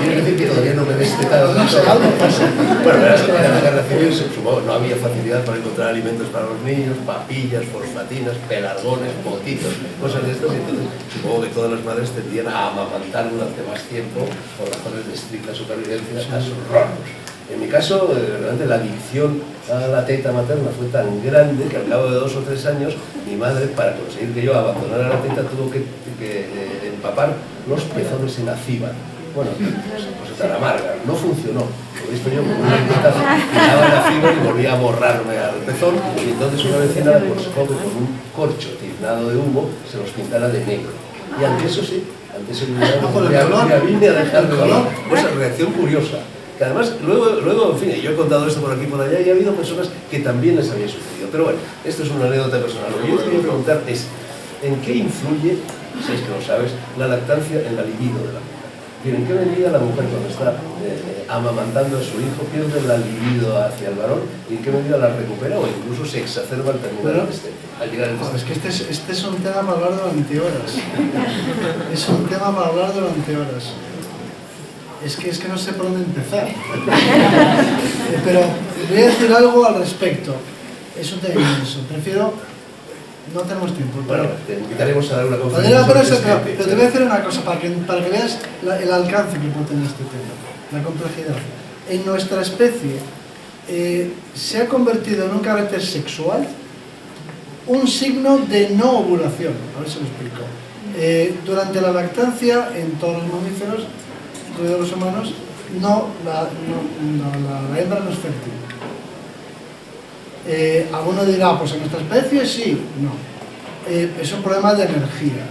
Quiero decir que todavía no me he destetado. No sé, algo pasa. Bueno, verás que en la guerra civil supongo no había facilidad para encontrar alimentos para los niños, papillas, fosfatinas, pelargones, potitos, cosas de estas, y entonces supongo que todas las madres tendían a amamantar durante más tiempo por razones de estricta supervivencia a sus ramos. En mi caso, realmente la adicción a la teta materna fue tan grande que al cabo de 2 o 3 años mi madre, para conseguir que yo abandonara la teta, tuvo que empapar los pezones en acíbar. Bueno, pues tan amarga, no funcionó. Lo he visto yo con una teta, tiraba en acíbar y volvía a borrarme al pezón, y entonces una vecina le aconsejó que con un corcho tiznado de humo se los pintara de negro. Y ante eso sí, ante ese me vine a dejar de dolor. Pues reacción curiosa. Que además, luego, en fin, yo he contado esto por aquí y por allá y ha habido personas que también les había sucedido. Pero bueno, esto es una anécdota personal. Lo que yo te quería preguntar es, ¿en qué influye, si es que lo sabes, la lactancia en la libido de la mujer? ¿En qué medida la mujer cuando está amamantando a su hijo pierde la libido hacia el varón y en qué medida la recupera o incluso se exacerba al terminar al llegar al es que este es un tema para hablar durante horas. Es un tema para hablar durante horas. Es que no sé por dónde empezar. Pero voy a decir algo al respecto. Es un tema inmenso. Prefiero... No tenemos tiempo. Bueno, te invitaremos a dar una conferencia. Pero te voy a decir una cosa para que veas el alcance que puede tener este tema, la complejidad. En nuestra especie se ha convertido en un carácter sexual un signo de no ovulación. A ver si lo explico. Durante la lactancia, en todos los mamíferos, incluidos los humanos, la hembra no es fértil. Alguno dirá, pues en nuestra especie sí, no. Es un problema de energía.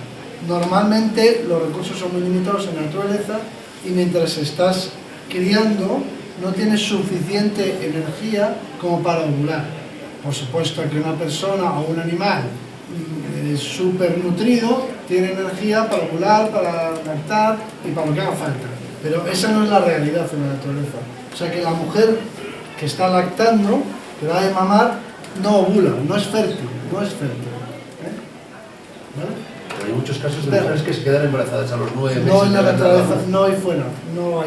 Normalmente los recursos son muy limitados en la naturaleza y mientras estás criando no tienes suficiente energía como para ovular. Por supuesto que una persona o un animal súper nutrido tiene energía para ovular, para lactar y para lo que haga falta. Pero esa no es la realidad en la naturaleza. O sea que la mujer que está lactando, que da de mamar, no ovula, no es fértil. ¿Vale? Pero hay muchos casos de mujeres que se quedan embarazadas a los 9 meses. No en la naturaleza, no hay fuera, no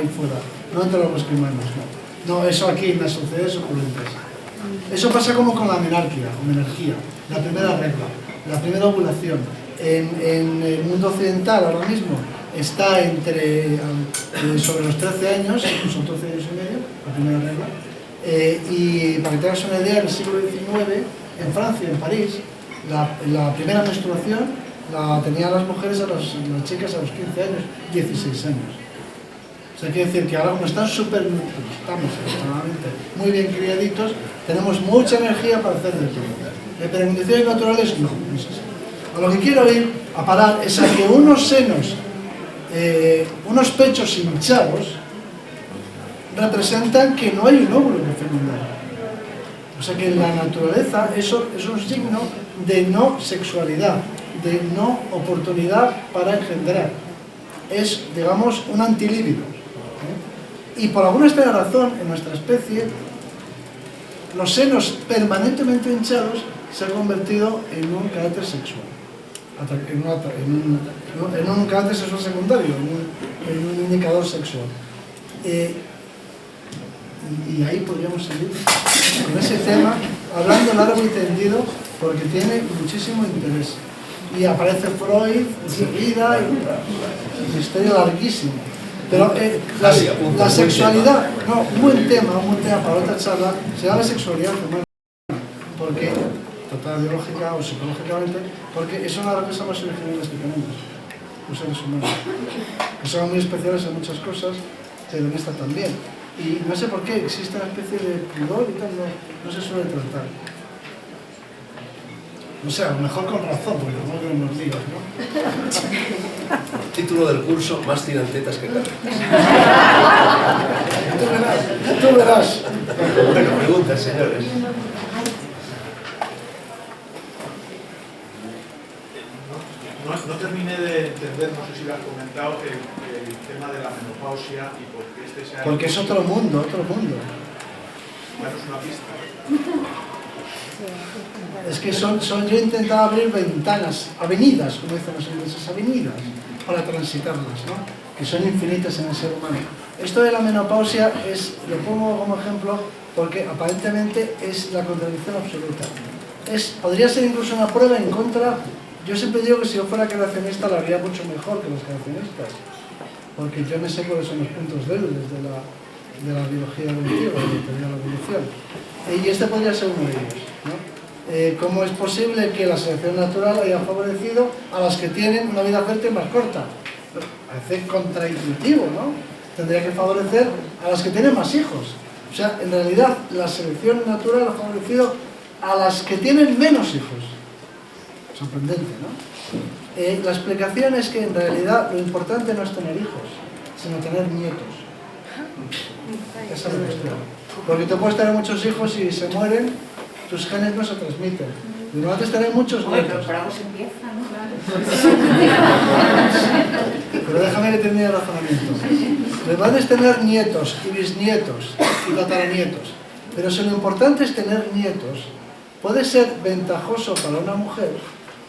entre los bosques humanos, no. Eso aquí en las sociedades ocurrentes. Eso pasa como con la menarquia, la primera regla, la primera ovulación. En el mundo occidental ahora mismo está sobre los 13 años, son 13 años y medio, la primera regla. Y para que te hagas una idea, en el siglo XIX, en Francia, en París, la primera menstruación la tenían las mujeres, las chicas a los 15 años, 16 años. O sea, quiere decir que ahora como estamos extremadamente muy bien criaditos, tenemos mucha energía para hacer de todo. Pero en condiciones naturales no es así. A lo que quiero ir a parar es a que unos senos, unos pechos hinchados, representan que no hay un óvulo que fecundar. O sea que en la naturaleza eso es un signo de no sexualidad, de no oportunidad para engendrar. Es, digamos, un antilíbido. Y por alguna extraña razón, en nuestra especie, los senos permanentemente hinchados se han convertido en un carácter sexual. En un carácter sexual secundario, en un indicador sexual. Y ahí podríamos seguir con ese tema, hablando largo y tendido, porque tiene muchísimo interés. Y aparece Freud enseguida, y una historia larguísima. Pero la sexualidad, no, un buen tema para otra charla, se llama sexualidad humana. Porque, total biológica o psicológicamente, porque es una de las cosas más originales que tenemos, los seres humanos. Que son muy especiales en muchas cosas, pero en esta también. Y no sé por qué existe una especie de pudor y tal, no se suele tratar. O sea, a lo mejor con razón, porque no tenemos líos, ¿no? Título del curso, más tiran tetas que cartas. Tú verás. Bueno, preguntas, señores. No terminé de entender, no sé si lo has comentado, el tema de la menopausia y por qué sea... Porque es otro mundo. Bueno, es una pista. Es que yo he intentado abrir ventanas, avenidas, como dicen los ingleses, avenidas, para transitarlas, ¿no? que son infinitas en el ser humano. Esto de la menopausia lo pongo como ejemplo porque aparentemente es la contradicción absoluta. Podría ser incluso una prueba en contra. Yo siempre digo que si yo fuera creacionista lo haría mucho mejor que los creacionistas, porque yo no sé cuáles son los puntos débiles de la biología evolutiva, de la teoría de la evolución. Y este podría ser uno de ellos, ¿no? ¿Cómo es posible que la selección natural haya favorecido a las que tienen una vida fértil más corta? Parece contraintuitivo, ¿no? Tendría que favorecer a las que tienen más hijos. O sea, en realidad la selección natural ha favorecido a las que tienen menos hijos. Sorprendente, ¿no? La explicación es que en realidad lo importante no es tener hijos, sino tener nietos. Esa es la cuestión. Porque tú puedes tener muchos hijos y se mueren, tus genes no se transmiten. Y no antes tener muchos nietos. Pero algo se empieza, ¿no? Pero déjame que termine el razonamiento. Lo importante es tener nietos y bisnietos y tataranietos. Pero si lo importante es tener nietos, puede ser ventajoso para una mujer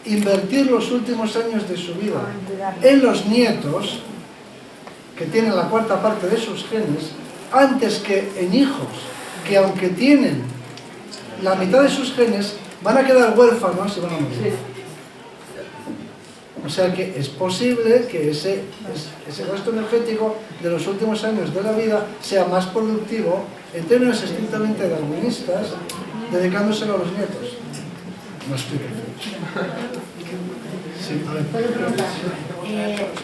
invertir los últimos años de su vida en los nietos, que tienen la cuarta parte de sus genes, antes que en hijos, que aunque tienen la mitad de sus genes, van a quedar huérfanos y van a morir. O sea que es posible que ese gasto energético de los últimos años de la vida sea más productivo en términos estrictamente darwinistas, dedicándoselo a los nietos. No explico. Sí, a ver. ¿Puedo preguntar?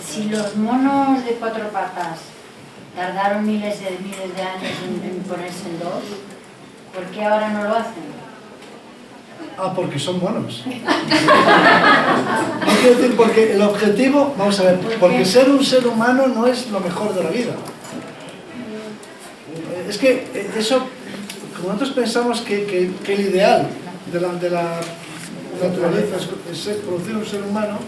Si los monos de cuatro patas tardaron miles de años en ponerse en dos, ¿por qué ahora no lo hacen? Porque son monos. No quiero decir, porque el objetivo, vamos a ver, porque ser un ser humano no es lo mejor de la vida. Es que eso, como nosotros pensamos que el ideal de la naturaleza es producir un ser humano,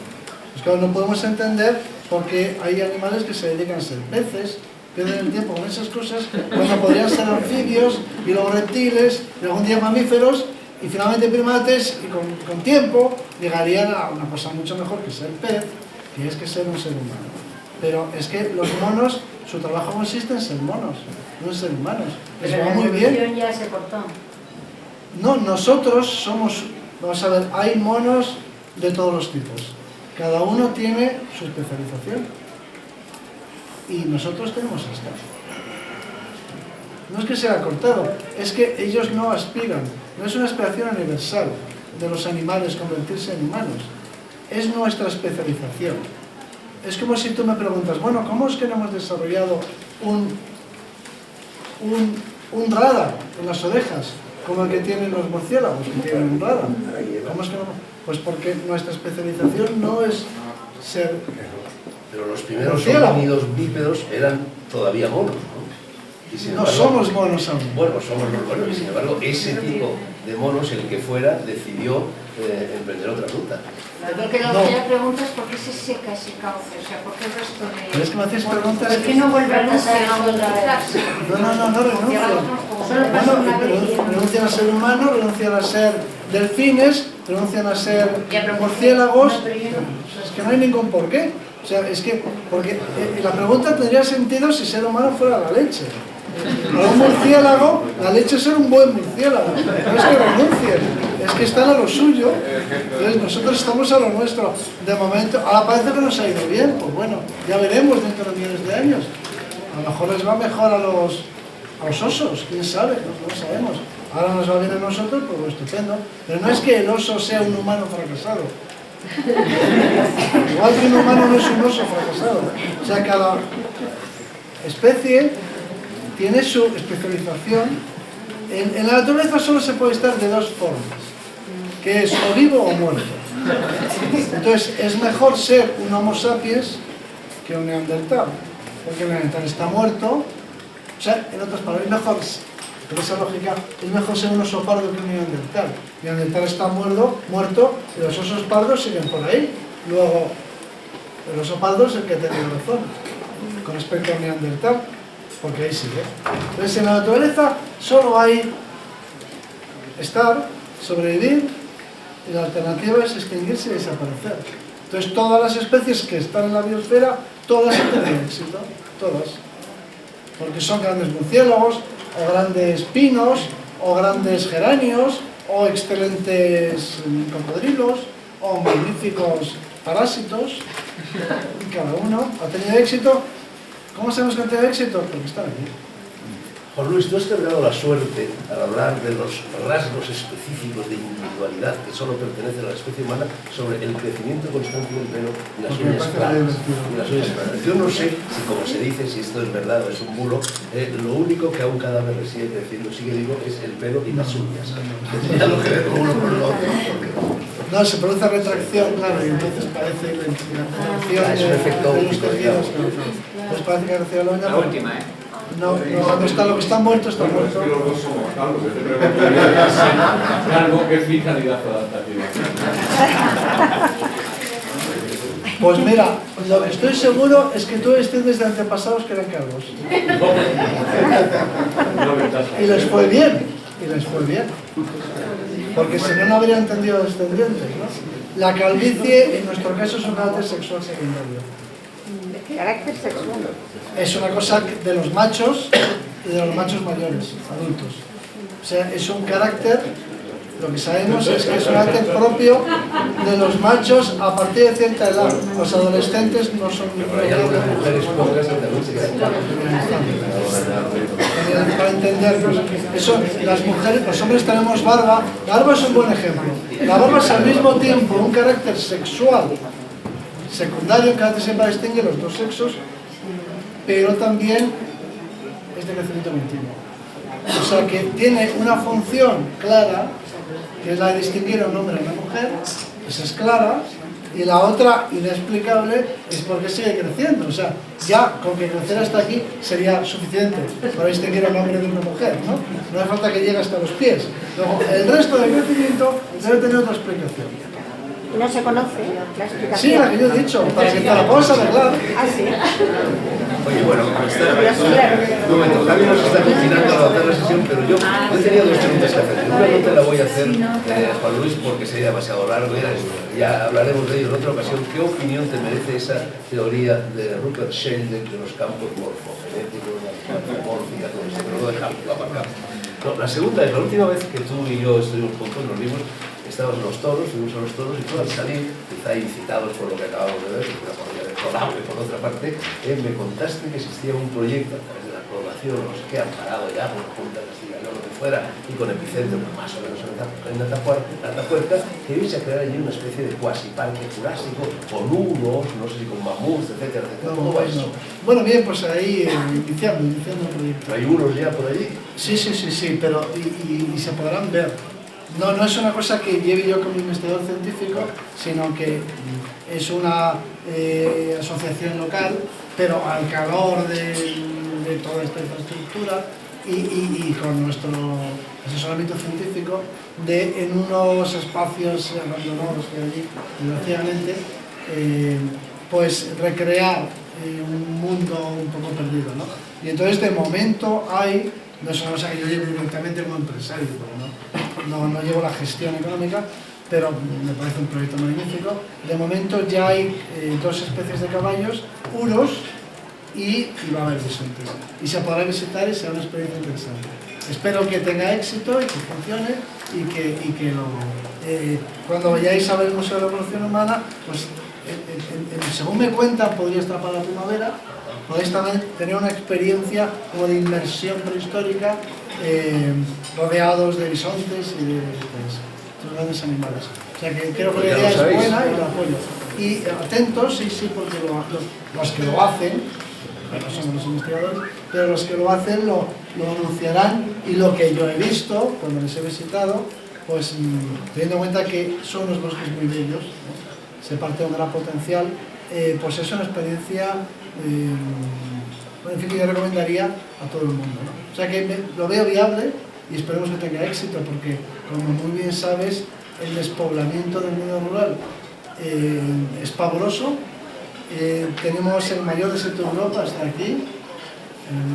pues claro, no podemos entender por qué hay animales que se dedican a ser peces, pierden el tiempo con esas cosas, cuando podrían ser anfibios y luego reptiles y algún día mamíferos y finalmente primates, y con tiempo llegarían a una cosa mucho mejor que ser pez, que es que ser un ser humano. Pero es que los monos, su trabajo consiste en ser monos, no en ser humanos. Les va muy bien. La evolución ya se cortó. No, nosotros somos, vamos a ver, hay monos de todos los tipos. Cada uno tiene su especialización. Y nosotros tenemos esta. No es que sea cortado, es que ellos no aspiran. No es una aspiración universal de los animales convertirse en humanos. Es nuestra especialización. Es como si tú me preguntas, bueno, ¿cómo es que no hemos desarrollado un radar en las orejas, como el que tienen los murciélagos, que tienen un radar? ¿Cómo es que no? Pues porque nuestra especialización no es ser... Pero los primeros homínidos bípedos eran todavía monos, ¿no? Y sin no embargo, somos monos aún. Bueno, somos los monos, y sin embargo, ese tipo de monos, el que fuera, decidió emprender otra ruta. Porque la primera pregunta es por qué se seca ese cauce, o sea, por qué el resto de... Pero es que me haces preguntas... ¿Por qué no vuelve a nacer otra vez? No renuncian. Renuncian a ser humanos, renuncian a ser delfines, renuncian a ser murciélagos. Es que no hay ningún porqué. O sea, es que, porque la pregunta tendría sentido si ser humano fuera la leche. Para un murciélago, la leche es ser un buen murciélago. No es que renuncien, es que están a lo suyo. Entonces nosotros estamos a lo nuestro. De momento, ahora parece que nos ha ido bien. Pues bueno, ya veremos dentro de millones de años. A lo mejor les va mejor a los osos, quién sabe, no lo sabemos. Ahora nos va bien a nosotros, pues estupendo. Pero no es que el oso sea un humano fracasado. Igual que un humano no es un oso fracasado. O sea, cada especie tiene su especialización. En la naturaleza solo se puede estar de dos formas, que es o vivo o muerto. Entonces, es mejor ser un Homo sapiens que un neandertal, porque el neandertal está muerto. O sea, en otras palabras, es mejor, por esa lógica, es mejor ser un oso pardo que un neandertal. El neandertal está muerto y los osos pardos siguen por ahí. Luego, el oso pardo es el que tiene razón con respecto al neandertal, porque ahí sigue. Entonces, en la naturaleza solo hay estar, sobrevivir, y la alternativa es extinguirse y desaparecer. Entonces, todas las especies que están en la biosfera todas han tenido éxito, todas. Porque son grandes murciélagos, o grandes pinos, o grandes geranios, o excelentes cocodrilos, o magníficos parásitos. Y cada uno ha tenido éxito. ¿Cómo sabemos que han tenido éxito? Porque están aquí. Juan Luis, tú has tenido la suerte, al hablar de los rasgos específicos de individualidad que solo pertenecen a la especie humana, sobre el crecimiento constante del pelo y las uñas claras. Yo no sé si, como se dice, si esto es verdad o es un bulo, lo único que a un cadáver le sigue creciendo, sí que digo, es el pelo y las uñas. Ya lo que veo uno por lo otro. No, se produce retracción, claro, y entonces parece la retracción es un efecto de los óptico, tejidos. digamos. Pues parece que ha crecido la uña. La última, ¿eh? No, cuando está lo que está muerto, está muerto. Los dos somos calvos, yo te preguntaría Calvo, ¿qué finalidad adaptativa? Pues mira, lo que estoy seguro es que tú desciendes de antepasados que eran calvos. Y les fue bien, Porque si no, no habrían entendido descendientes, ¿no? La calvicie, en nuestro caso, es un carácter sexual secundario. Carácter sexual. Es una cosa de los machos y de los machos mayores, adultos. O sea, es un carácter, lo que sabemos es que es un carácter propio de los machos a partir de cierta edad. Los adolescentes no son... Para entendernos. Eso, las mujeres, los hombres tenemos barba. La barba es un buen ejemplo. La barba es al mismo tiempo un carácter sexual secundario, que antes siempre distingue los dos sexos, pero también es de crecimiento continuo. O sea que tiene una función clara, que es la de distinguir a un hombre y a una mujer, esa es clara, y la otra, inexplicable, es porque sigue creciendo. O sea, ya con que creciera hasta aquí sería suficiente para distinguir a un hombre de una mujer, ¿no? No hace falta que llegue hasta los pies. Luego, el resto del crecimiento debe tener otra explicación. No se conoce la explicación. Sí, la que yo he dicho, para que te la puedas arreglar. Ah, sí. Oye, bueno, un momento, Javi nos está cocinando a adaptar la sesión, pero yo tenía dos preguntas que hacer. Una no te la voy a hacer, Juan Luis, porque sería demasiado largo, ya hablaremos de ello en otra ocasión. ¿Qué opinión te merece esa teoría de Rupert Sheldrake de los campos morfogenéticos, la antropomórfica, todo eso? Pero lo dejamos, lo aparcamos. No, la segunda es, la última vez que tú y yo estuvimos juntos, nos vimos, estábamos en los toros, fuimos a los toros y tú al salir, quizá incitados por lo que acabamos de ver, una parrilla de colable por otra parte, me contaste que existía un proyecto a través de la clonación, no sé qué, amparado ya por la Junta de Castilla y León, lo que fuera, y con epicentro más o menos en Atapuerca, que ibas a crear allí una especie de cuasi parque jurásico, con unos, no sé si con mamuts, etcétera, etcétera. ¿Cómo va eso? Bueno, bien, pues ahí iniciando el proyecto. ¿Hay unos ya por allí? Sí, pero y se podrán ver. No es una cosa que lleve yo como investigador científico, sino que es una asociación local, pero al calor de toda esta infraestructura y con nuestro asesoramiento científico en unos espacios abandonados que hay allí, desgraciadamente, pues recrear un mundo un poco perdido, ¿no? Y entonces de momento hay, no es una cosa que yo llevo directamente como empresario, no llevo la gestión económica, pero me parece un proyecto magnífico. De momento ya hay dos especies de caballos, uros y va a haber bisontes. Y se podrá visitar y será una experiencia interesante. Espero que tenga éxito y que funcione y que cuando vayáis a ver el Museo de la Evolución Humana, pues según me cuentan, podría estar para la primavera. Podéis también tener una experiencia como de inmersión prehistórica, rodeados de bisontes y de grandes animales. O sea que creo que la idea es buena y la apoyo. Y atentos, sí, porque los que lo hacen, no somos los investigadores, pero los que lo hacen lo anunciarán, y lo que yo he visto cuando les he visitado, pues teniendo en cuenta que son unos bosques muy bellos, ¿no? Se parte de un gran potencial, pues es una experiencia en fin, que yo recomendaría a todo el mundo, ¿no? O sea que lo veo viable y esperemos que tenga éxito, porque como muy bien sabes, el despoblamiento del medio rural es pavoroso. Tenemos el mayor desierto de Europa hasta aquí,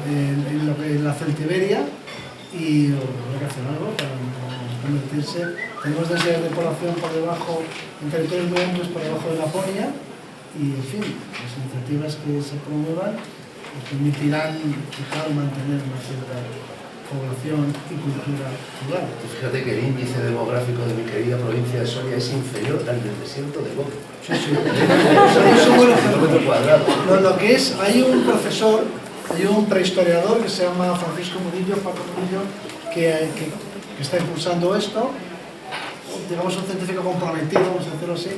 en la Celtiberia, y hay que hacer algo para convertirse. Tenemos desde de población por debajo, en territorios muy amplios por debajo de Laponia, y, en fin, las iniciativas que se promuevan pues, permitirán, claro, mantener una cierta población y cultura rural. Fíjate que el índice demográfico de mi querida provincia de Soria es inferior al del desierto de Boca. Sí, sí. Eso es bueno. Kilómetro cuadrado. Lo que es, hay un profesor, hay un prehistoriador que se llama Francisco Murillo, Paco Murillo, que está impulsando esto, digamos un científico comprometido, vamos a decirlo así,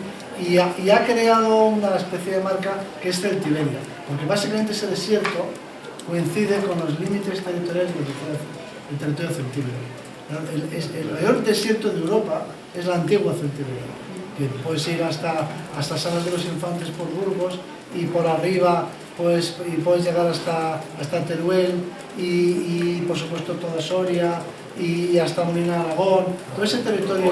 y ha creado una especie de marca que es Celtiberia, porque básicamente ese desierto coincide con los límites territoriales del territorio celtíbero. El mayor desierto de Europa es la antigua Celtiberia, que puedes ir hasta Salas de los Infantes por Burgos y por arriba puedes llegar hasta Teruel y por supuesto toda Soria y hasta Molina de Aragón, todo ese territorio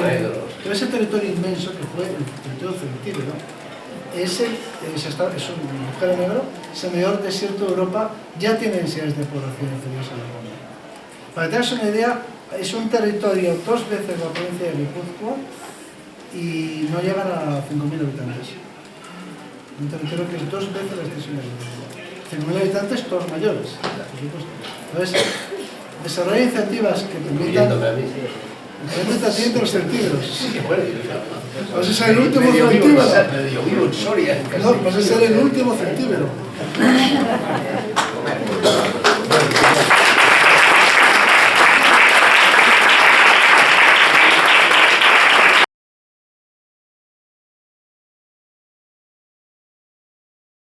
inmenso que fue el territorio celtíbero. Es un agujero negro, es el mayor desierto de Europa, ya tiene densidades de población inferiores a la Roma. Para que tengas una idea, es un territorio 2 veces la provincia de Guipúzcoa y no llegan a 5.000 habitantes. Un territorio que es 2 veces la extensión de Guipúzcoa. 5.000 habitantes, todos mayores, por supuesto. Entonces, desarrollar iniciativas que permitan de los centímetros. Sí, bueno, Vas a ser el último centímetro. Medio vivo en Soria. No, vas a ser el último centímetro.